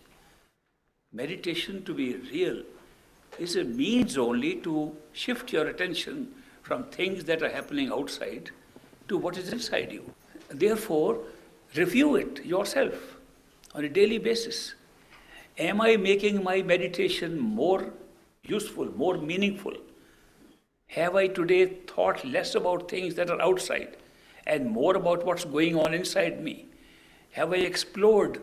Meditation, to be real, is a means only to shift your attention from things that are happening outside to what is inside you. Therefore, review it yourself on a daily basis. Am I making my meditation more useful, more meaningful? Have I today thought less about things that are outside and more about what's going on inside me? Have I explored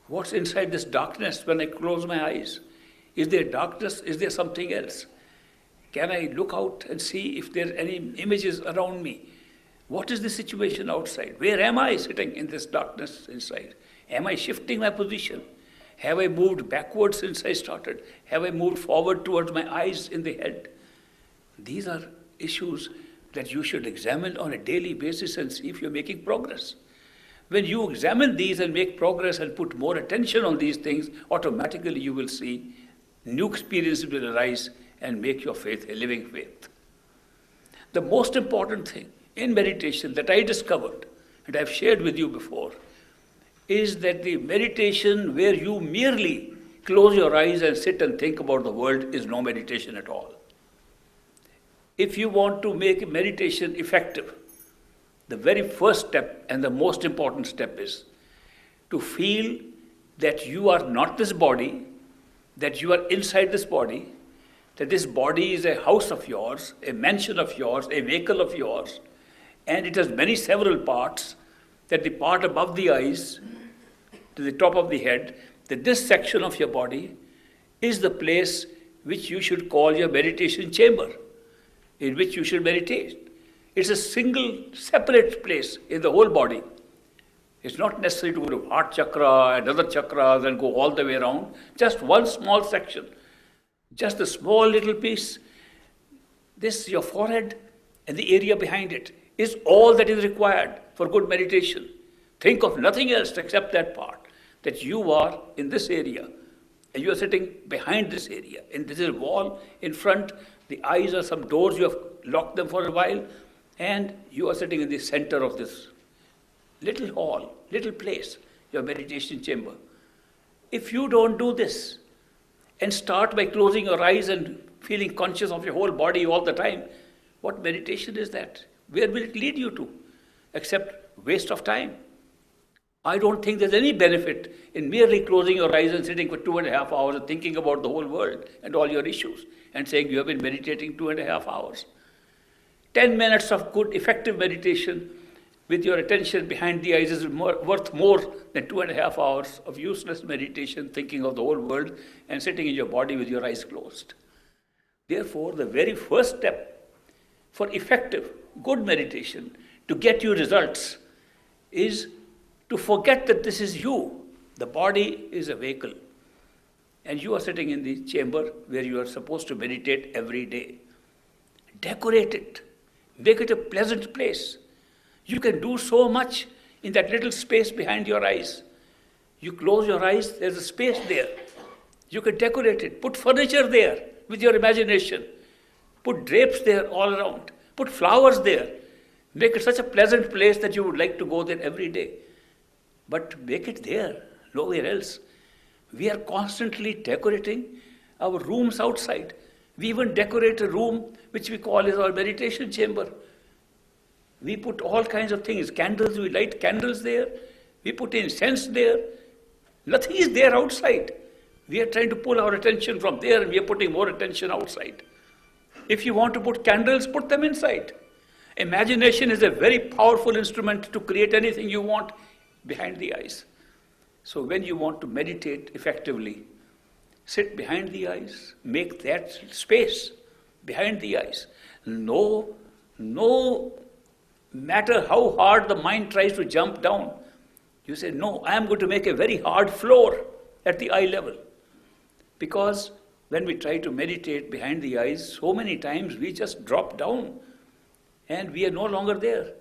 what's inside this darkness when I close my eyes? Is there darkness? Is there something else? Can I look out and see if there are any images around me? What is the situation outside? Where am I sitting in this darkness inside? Am I shifting my position? Have I moved backwards since I started? Have I moved forward towards my eyes in the head? These are issues that you should examine on a daily basis and see if you're making progress. When you examine these and make progress and put more attention on these things, automatically you will see new experiences will arise and make your faith a living faith. The most important thing in meditation that I discovered, and I've shared with you before, is that the meditation where you merely close your eyes and sit and think about the world is no meditation at all. If you want to make meditation effective, the very first step and the most important step is to feel that you are not this body, that you are inside this body, that this body is a house of yours, a mansion of yours, a vehicle of yours, and it has many several parts, that the part above the eyes, to the top of the head, that this section of your body is the place which you should call your meditation chamber, in which you should meditate. It's a single, separate place in the whole body. It's not necessary to go to heart chakra and other chakras and go all the way around. Just one small section, just a small little piece. This, your forehead and the area behind it, is all that is required for good meditation. Think of nothing else except that part, that you are in this area and you are sitting behind this area. And this is a wall in front. The eyes are some doors, you have locked them for a while, and you are sitting in the center of this little hall, little place, your meditation chamber. If you don't do this and start by closing your eyes and feeling conscious of your whole body all the time, what meditation is that? Where will it lead you to? Except waste of time. I don't think there's any benefit in merely closing your eyes and sitting for 2.5 hours and thinking about the whole world and all your issues and saying you have been meditating 2.5 hours. 10 minutes of good, effective meditation with your attention behind the eyes is worth more than 2.5 hours of useless meditation, thinking of the whole world and sitting in your body with your eyes closed. Therefore, the very first step for effective, good meditation to get you results is to forget that this is you. The body is a vehicle, and you are sitting in the chamber where you are supposed to meditate every day. Decorate it. Make it a pleasant place. You can do so much in that little space behind your eyes. You close your eyes, there's a space there. You can decorate it. Put furniture there with your imagination. Put drapes there all around. Put flowers there. Make it such a pleasant place that you would like to go there every day. But make it there, nowhere else. We are constantly decorating our rooms outside. We even decorate a room which we call as our meditation chamber. We put all kinds of things, candles, we light candles there. We put incense there. Nothing is there outside. We are trying to pull our attention from there and we are putting more attention outside. If you want to put candles, put them inside. Imagination is a very powerful instrument to create anything you want behind the eyes. So when you want to meditate effectively, sit behind the eyes, make that space behind the eyes. No matter how hard the mind tries to jump down, you say, no, I am going to make a very hard floor at the eye level. Because when we try to meditate behind the eyes, so many times we just drop down and we are no longer there.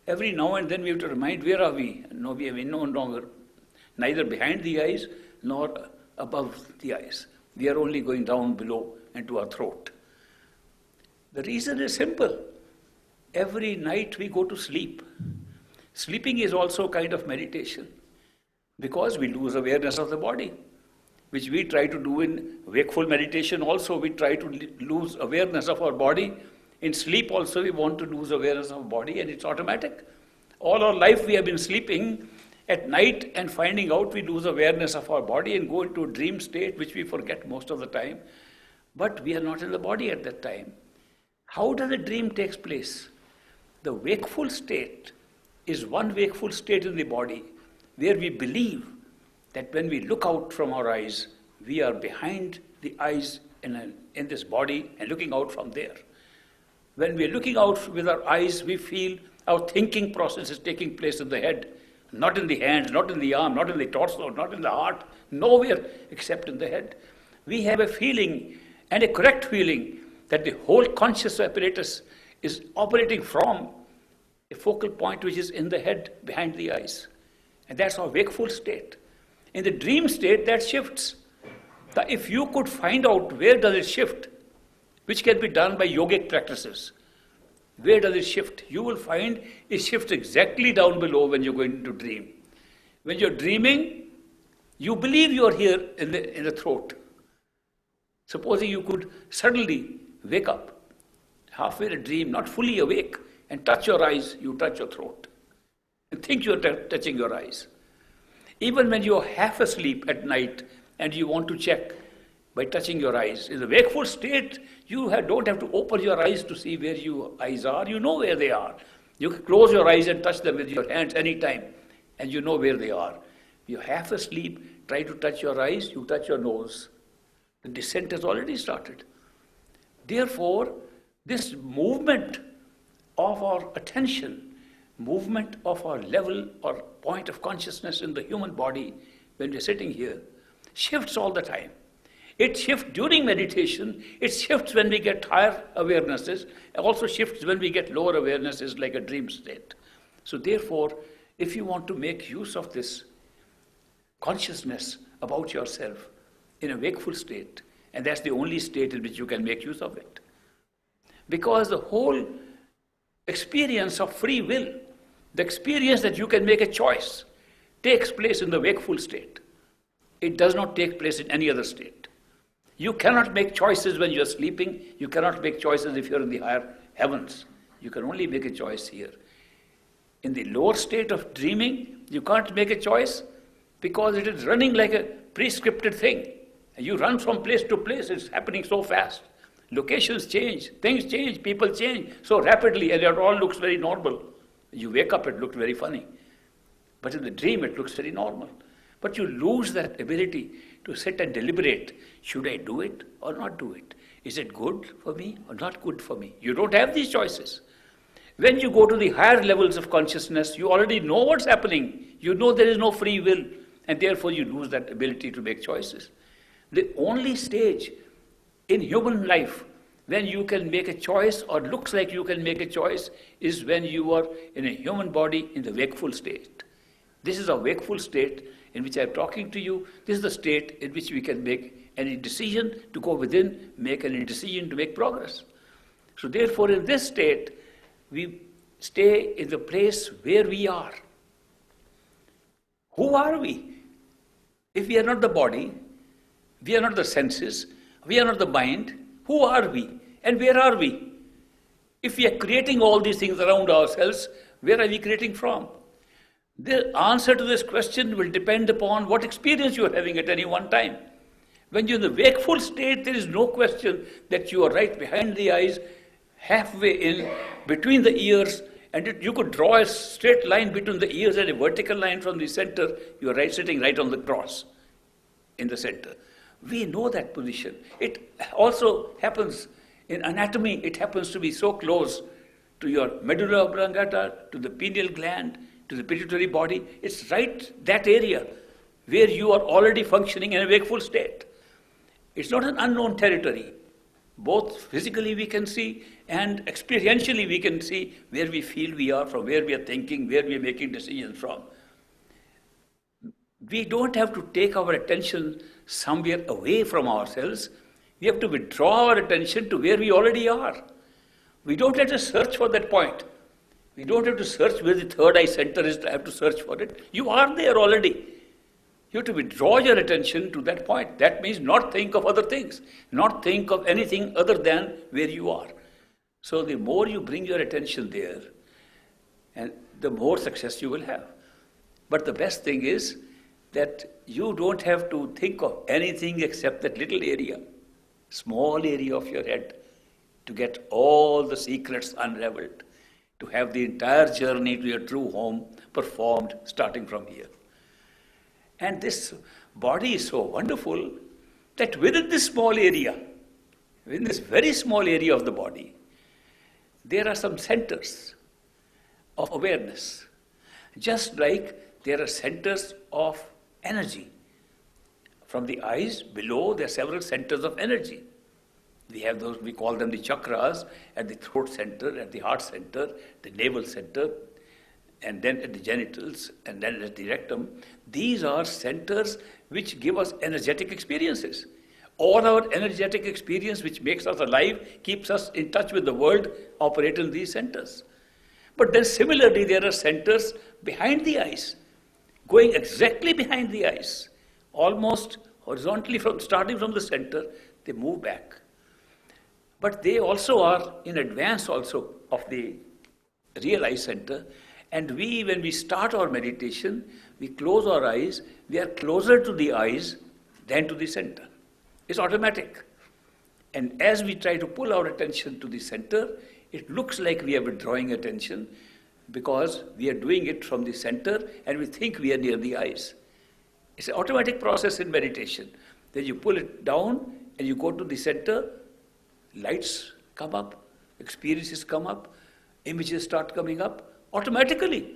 Every now and then we have to remind, where are we? No, we are no longer, neither behind the eyes nor above the eyes. We are only going down below and to our throat. The reason is simple. Every night we go to sleep. Sleeping is also a kind of meditation because we lose awareness of the body, which we try to do in wakeful meditation also. We try to lose awareness of our body. In sleep also we want to lose awareness of our body, and it's automatic. All our life we have been sleeping at night and finding out we lose awareness of our body and go into a dream state which we forget most of the time. But we are not in the body at that time. How does a dream take place? The wakeful state is one wakeful state in the body where we believe that when we look out from our eyes, we are behind the eyes in this body and looking out from there. When we are looking out with our eyes, we feel our thinking process is taking place in the head, not in the hands, not in the arm, not in the torso, not in the heart, nowhere except in the head. We have a feeling, and a correct feeling, that the whole conscious apparatus is operating from a focal point which is in the head behind the eyes. And that's our wakeful state. In the dream state, that shifts. If you could find out where does it shift, which can be done by yogic practices, where does it shift? You will find it shifts exactly down below when you're going into dream. When you're dreaming, you believe you're here in the throat. Supposing you could suddenly wake up, halfway in a dream, not fully awake, and touch your eyes, you touch your throat. And think you're touching your eyes. Even when you're half asleep at night and you want to check by touching your eyes, in the wakeful state, you don't have to open your eyes to see where your eyes are. You know where they are. You can close your eyes and touch them with your hands anytime, and you know where they are. You're half asleep, try to touch your eyes, you touch your nose. The descent has already started. Therefore, this movement of our attention, movement of our level or point of consciousness in the human body when we're sitting here, shifts all the time. It shifts during meditation, it shifts when we get higher awarenesses, it also shifts when we get lower awarenesses like a dream state. So therefore, if you want to make use of this consciousness about yourself in a wakeful state, and that's the only state in which you can make use of it. Because the whole experience of free will, the experience that you can make a choice, takes place in the wakeful state. It does not take place in any other state. You cannot make choices when you're sleeping. You cannot make choices if you're in the higher heavens. You can only make a choice here. In the lower state of dreaming, you can't make a choice because it is running like a prescripted thing. You run from place to place. It's happening so fast. Locations change, things change, people change so rapidly, and it all looks very normal. You wake up, it looks very funny. But in the dream, it looks very normal. But you lose that ability to sit and deliberate. Should I do it or not do it? Is it good for me or not good for me? You don't have these choices. When you go to the higher levels of consciousness, you already know what's happening. You know there is no free will, and therefore you lose that ability to make choices. The only stage in human life when you can make a choice or looks like you can make a choice is when you are in a human body in the wakeful state. This is a wakeful state in which I am talking to you. This is the state in which we can make any decision to go within, make any decision to make progress. So therefore in this state, we stay in the place where we are. Who are we? If we are not the body, we are not the senses, we are not the mind, who are we? And where are we? If we are creating all these things around ourselves, where are we creating from? The answer to this question will depend upon what experience you are having at any one time. When you're in the wakeful state, there is no question that you are right behind the eyes, halfway in, between the ears, and you could draw a straight line between the ears and a vertical line from the center. You are sitting right on the cross in the center. We know that position. It also happens in anatomy. It happens to be so close to your medulla oblongata, to the pineal gland, to the pituitary body. It's right that area where you are already functioning in a wakeful state. It's not an unknown territory. Both physically we can see and experientially we can see where we feel we are, from where we are thinking, where we are making decisions from. We don't have to take our attention somewhere away from ourselves. We have to withdraw our attention to where we already are. We don't have to search for that point. We don't have to search where the third eye center is. I have to search for it. You are there already. You have to withdraw your attention to that point. That means not think of other things, not think of anything other than where you are. So the more you bring your attention there, and the more success you will have. But the best thing is that you don't have to think of anything except that little area, small area of your head, to get all the secrets unraveled, to have the entire journey to your true home performed starting from here. And this body is so wonderful that within this small area, within this very small area of the body, there are some centers of awareness. Just like there are centers of energy. From the eyes below, there are several centers of energy. We have those, we call them the chakras, at the throat center, at the heart center, the navel center, and then at the genitals, and then at the rectum. These are centers which give us energetic experiences. All our energetic experience which makes us alive, keeps us in touch with the world, operate in these centers. But then similarly, there are centers behind the eyes, going exactly behind the eyes, almost horizontally starting from the center, they move back. But they also are in advance also of the real eye center. And when we start our meditation, we close our eyes, we are closer to the eyes than to the center. It's automatic. And as we try to pull our attention to the center, it looks like we are withdrawing attention because we are doing it from the center and we think we are near the eyes. It's an automatic process in meditation. Then you pull it down and you go to the center, lights come up, experiences come up, images start coming up automatically.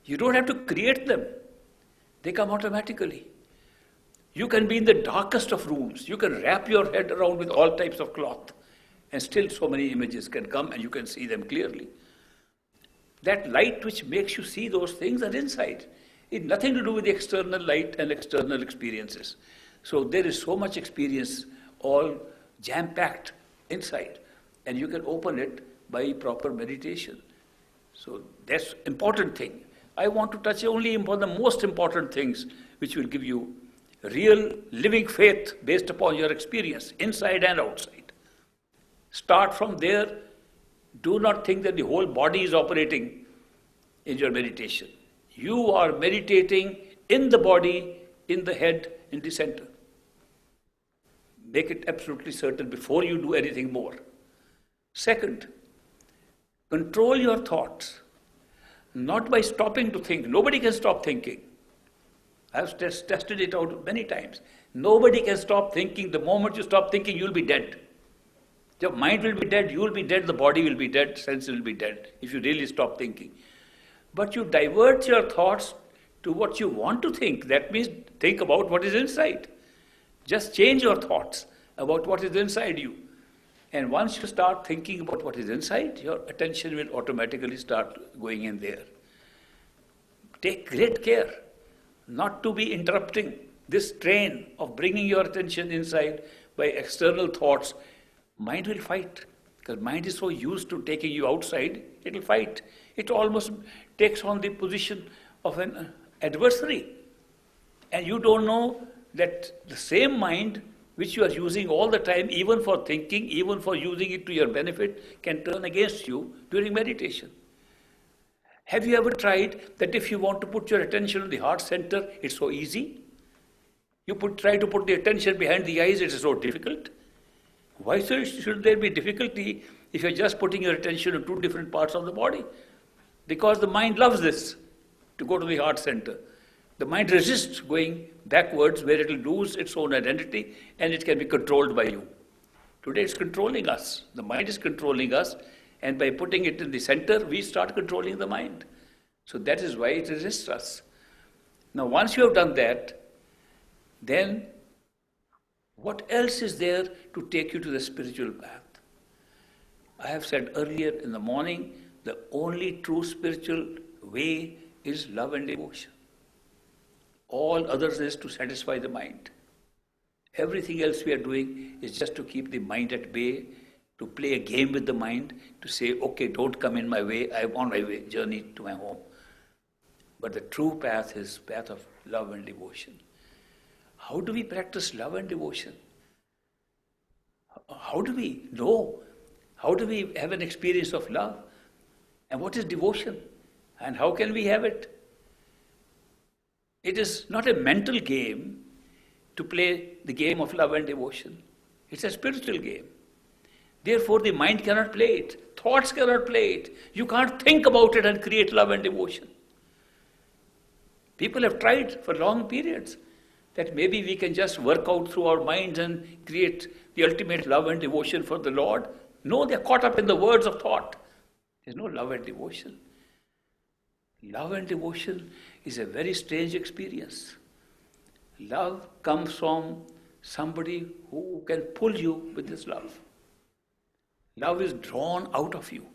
You don't have to create them. They come automatically. You can be in the darkest of rooms. You can wrap your head around with all types of cloth and still so many images can come and you can see them clearly. That light which makes you see those things are inside. It's nothing to do with the external light and external experiences. So there is so much experience all jam-packed inside and you can open it by proper meditation. So that's important thing. I want to touch only upon the most important things which will give you real living faith based upon your experience, inside and outside. Start from there. Do not think that the whole body is operating in your meditation. You are meditating in the body, in the head, in the center. Make it absolutely certain before you do anything more. Second, control your thoughts, not by stopping to think. Nobody can stop thinking. I've tested it out many times. Nobody can stop thinking. The moment you stop thinking, you'll be dead. Your mind will be dead, you will be dead, the body will be dead, sense will be dead if you really stop thinking. But you divert your thoughts to what you want to think. That means think about what is inside. Just change your thoughts about what is inside you. And once you start thinking about what is inside, your attention will automatically start going in there. Take great care not to be interrupting this train of bringing your attention inside by external thoughts. Mind will fight. Because mind is so used to taking you outside, it will fight. It almost takes on the position of an adversary. And you don't know that the same mind which you are using all the time, even for thinking, even for using it to your benefit, can turn against you during meditation. Have you ever tried that if you want to put your attention on the heart center, it's so easy? You try to put the attention behind the eyes, it is so difficult. Why should there be difficulty if you're just putting your attention on two different parts of the body? Because the mind loves this, to go to the heart center. The mind resists going backwards where it will lose its own identity and it can be controlled by you. Today it's controlling us. The mind is controlling us, and by putting it in the center, we start controlling the mind. So that is why it resists us. Now once you have done that, then what else is there to take you to the spiritual path? I have said earlier in the morning, the only true spiritual way is love and devotion. All others is to satisfy the mind. Everything else we are doing is just to keep the mind at bay, to play a game with the mind, to say, okay, don't come in my way, I'm on my way, journey to my home. But the true path is path of love and devotion. How do we practice love and devotion? How do we know? How do we have an experience of love? And what is devotion? And how can we have it? It is not a mental game to play the game of love and devotion. It's a spiritual game. Therefore, the mind cannot play it. Thoughts cannot play it. You can't think about it and create love and devotion. People have tried for long periods that maybe we can just work out through our minds and create the ultimate love and devotion for the Lord. No, they're caught up in the words of thought. There's no love and devotion. Love and devotion is a very strange experience. Love comes from somebody who can pull you with this love. Love is drawn out of you.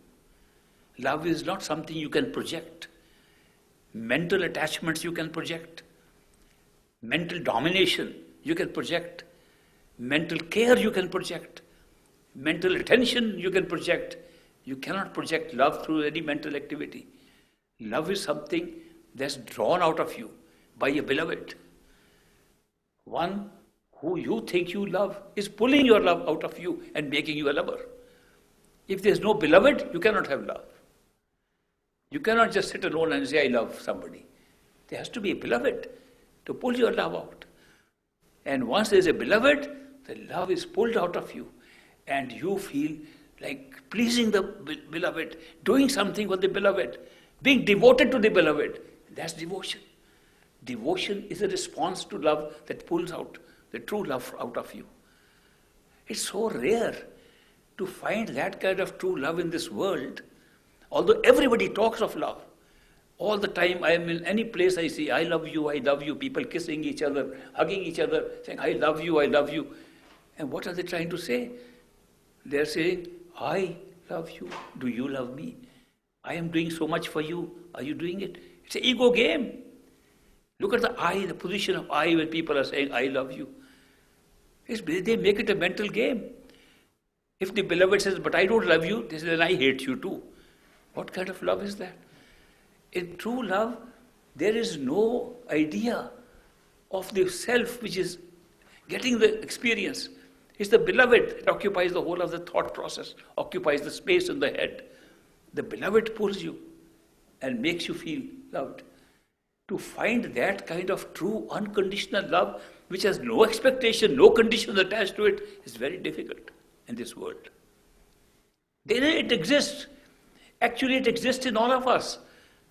Love is not something you can project. Mental attachments you can project. Mental domination you can project. Mental care you can project. Mental attention you can project. You cannot project love through any mental activity. Love is something that's drawn out of you by a beloved. One who you think you love is pulling your love out of you and making you a lover. If there's no beloved, you cannot have love. You cannot just sit alone and say, I love somebody. There has to be a beloved to pull your love out. And once there's a beloved, the love is pulled out of you. And you feel like pleasing the beloved, doing something for the beloved, being devoted to the beloved. That's devotion. Devotion is a response to love that pulls out the true love out of you. It's so rare to find that kind of true love in this world. Although everybody talks of love. All the time I am in any place I see, I love you, people kissing each other, hugging each other, saying, I love you, I love you. And what are they trying to say? They're saying, I love you. Do you love me? I am doing so much for you. Are you doing it? It's an ego game. Look at the I, the position of I when people are saying, I love you. They make it a mental game. If the beloved says, but I don't love you, they say, then I hate you too. What kind of love is that? In true love, there is no idea of the self which is getting the experience. It's the beloved that occupies the whole of the thought process, occupies the space in the head. The beloved pulls you and makes you feel loved. To find that kind of true unconditional love, which has no expectation, no conditions attached to it, is very difficult in this world. Then it exists. Actually, it exists in all of us.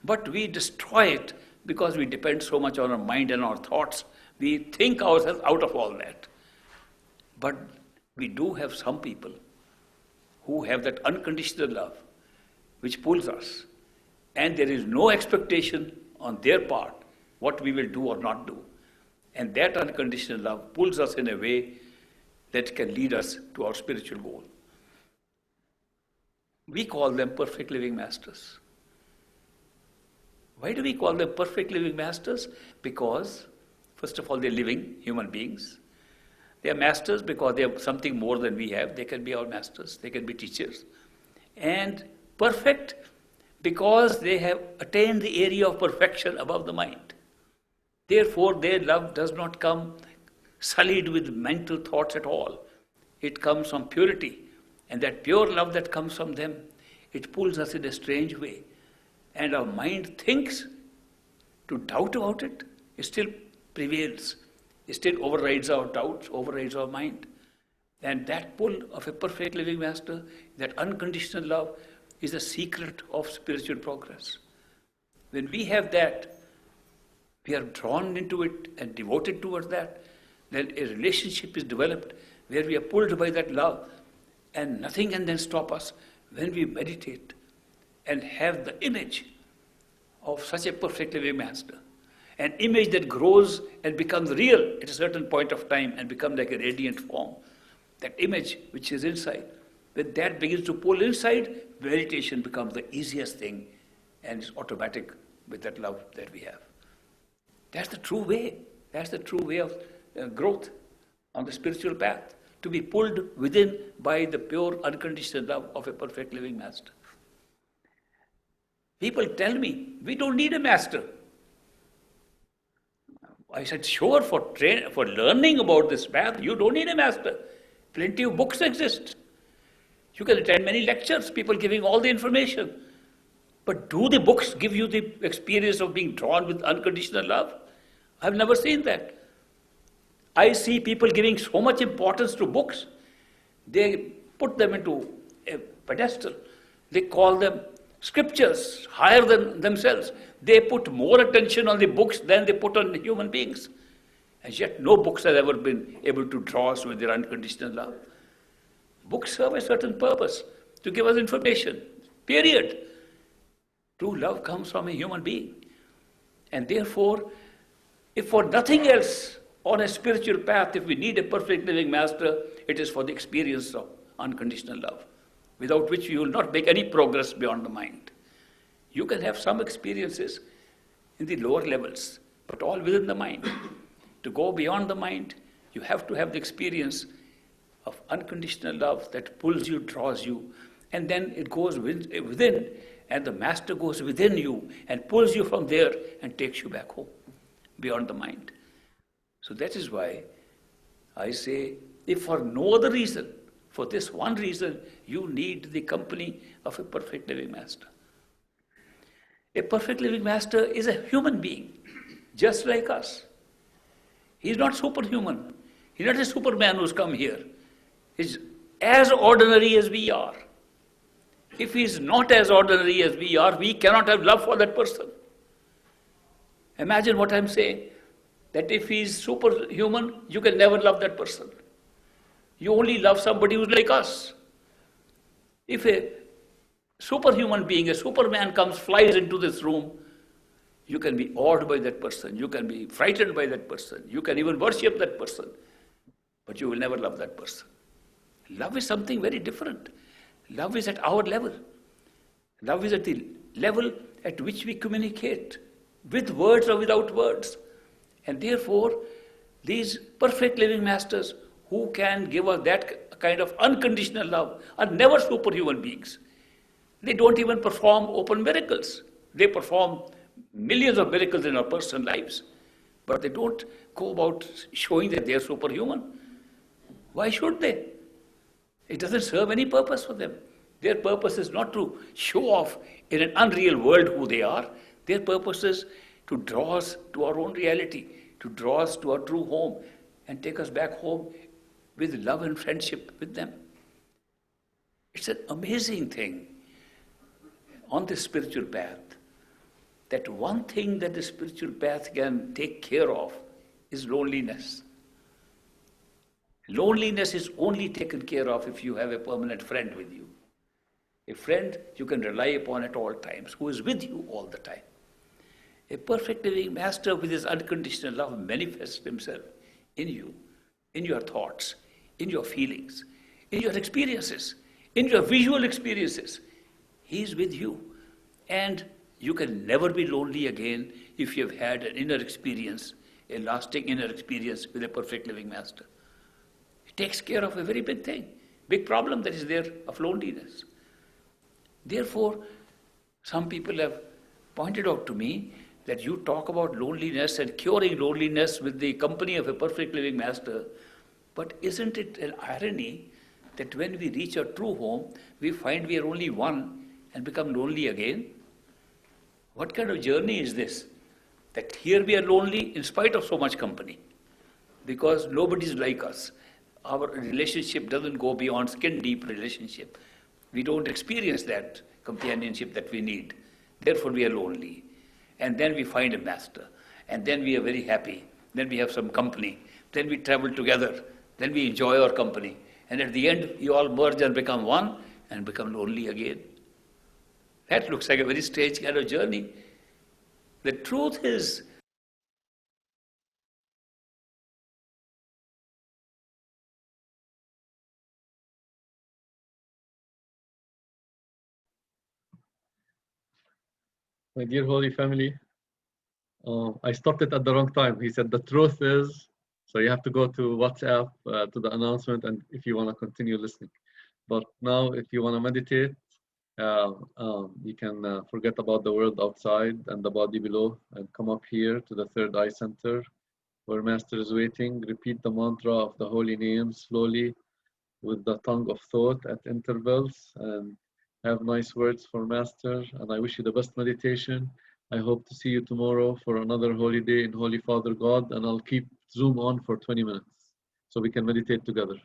But we destroy it because we depend so much on our mind and our thoughts. We think ourselves out of all that. But we do have some people who have that unconditional love which pulls us. And there is no expectation on their part what we will do or not do. And that unconditional love pulls us in a way that can lead us to our spiritual goal. We call them perfect living masters. Why do we call them perfect living masters? Because, first of all, they're living human beings. They are masters because they have something more than we have. They can be our masters. They can be teachers. And perfect because they have attained the area of perfection above the mind. Therefore, their love does not come sullied with mental thoughts at all. It comes from purity. And that pure love that comes from them, it pulls us in a strange way. And our mind thinks to doubt about it. It still prevails. It still overrides our doubts, overrides our mind. And that pull of a perfect living master, that unconditional love, is the secret of spiritual progress. When we have that, we are drawn into it and devoted towards that, then a relationship is developed where we are pulled by that love, and nothing can then stop us when we meditate and have the image of such a perfect living master. An image that grows and becomes real at a certain point of time and becomes like a radiant form. That image which is inside, when that begins to pull inside, meditation becomes the easiest thing and it's automatic with that love that we have. That's the true way. That's the true way of growth on the spiritual path. To be pulled within by the pure unconditional love of a perfect living master. People tell me, we don't need a master. I said, sure, for learning about this path, you don't need a master. Plenty of books exist. You can attend many lectures, people giving all the information. But do the books give you the experience of being drawn with unconditional love? I've never seen that. I see people giving so much importance to books. They put them into a pedestal. They call them scriptures higher than themselves. They put more attention on the books than they put on human beings. And yet no books have ever been able to draw us with their unconditional love. Books serve a certain purpose, to give us information, period. True love comes from a human being. And therefore, if for nothing else on a spiritual path, if we need a perfect living master, it is for the experience of unconditional love, without which you will not make any progress beyond the mind. You can have some experiences in the lower levels, but all within the mind. To go beyond the mind, you have to have the experience of unconditional love that pulls you, draws you, and then it goes within, and the master goes within you and pulls you from there and takes you back home, beyond the mind. So that is why I say, if for no other reason, for this one reason, you need the company of a perfect living master. A perfect living master is a human being, just like us. He's not superhuman. He's not a Superman who's come here. He's as ordinary as we are. If he's not as ordinary as we are, we cannot have love for that person. Imagine what I'm saying. That if he's superhuman, you can never love that person. You only love somebody who's like us. If a superhuman being, a Superman flies into this room, you can be awed by that person. You can be frightened by that person. You can even worship that person. But you will never love that person. Love is something very different. Love is at our level. Love is at the level at which we communicate, with words or without words. And therefore, these perfect living masters who can give us that kind of unconditional love are never superhuman beings. They don't even perform open miracles. They perform millions of miracles in our personal lives. But they don't go about showing that they are superhuman. Why should they? It doesn't serve any purpose for them. Their purpose is not to show off in an unreal world who they are. Their purpose is to draw us to our own reality, to draw us to our true home and take us back home with love and friendship with them. It's an amazing thing on the spiritual path that one thing that the spiritual path can take care of is loneliness. Loneliness is only taken care of if you have a permanent friend with you. A friend you can rely upon at all times, who is with you all the time. A perfect living master with his unconditional love manifests himself in you, in your thoughts, in your feelings, in your experiences, in your visual experiences. He is with you. And you can never be lonely again if you have had an inner experience, a lasting inner experience with a perfect living master. takes care of a very big thing, big problem that is there of loneliness. Therefore, some people have pointed out to me that you talk about loneliness and curing loneliness with the company of a perfect living master, but isn't it an irony that when we reach our true home, we find we are only one and become lonely again? What kind of journey is this? That here we are lonely in spite of so much company, because nobody is like us. Our relationship doesn't go beyond skin deep relationship. We don't experience that companionship that we need. Therefore we are lonely. And then we find a master. And then we are very happy. Then we have some company. Then we travel together. Then we enjoy our company. And at the end, you all merge and become one and become lonely again. That looks like a very strange kind of journey. The truth is, My dear Holy Family, I started at the wrong time. He said the truth is, so you have to go to WhatsApp to the announcement, and if you want to continue listening. But now, if you want to meditate, you can forget about the world outside and the body below, and come up here to the third eye center, where Master is waiting. Repeat the mantra of the holy name slowly with the tongue of thought at intervals, and have nice words for Master. And I wish you the best meditation. I hope to see you tomorrow for another holy day in Holy Father God, and I'll keep Zoom on for 20 minutes so we can meditate together.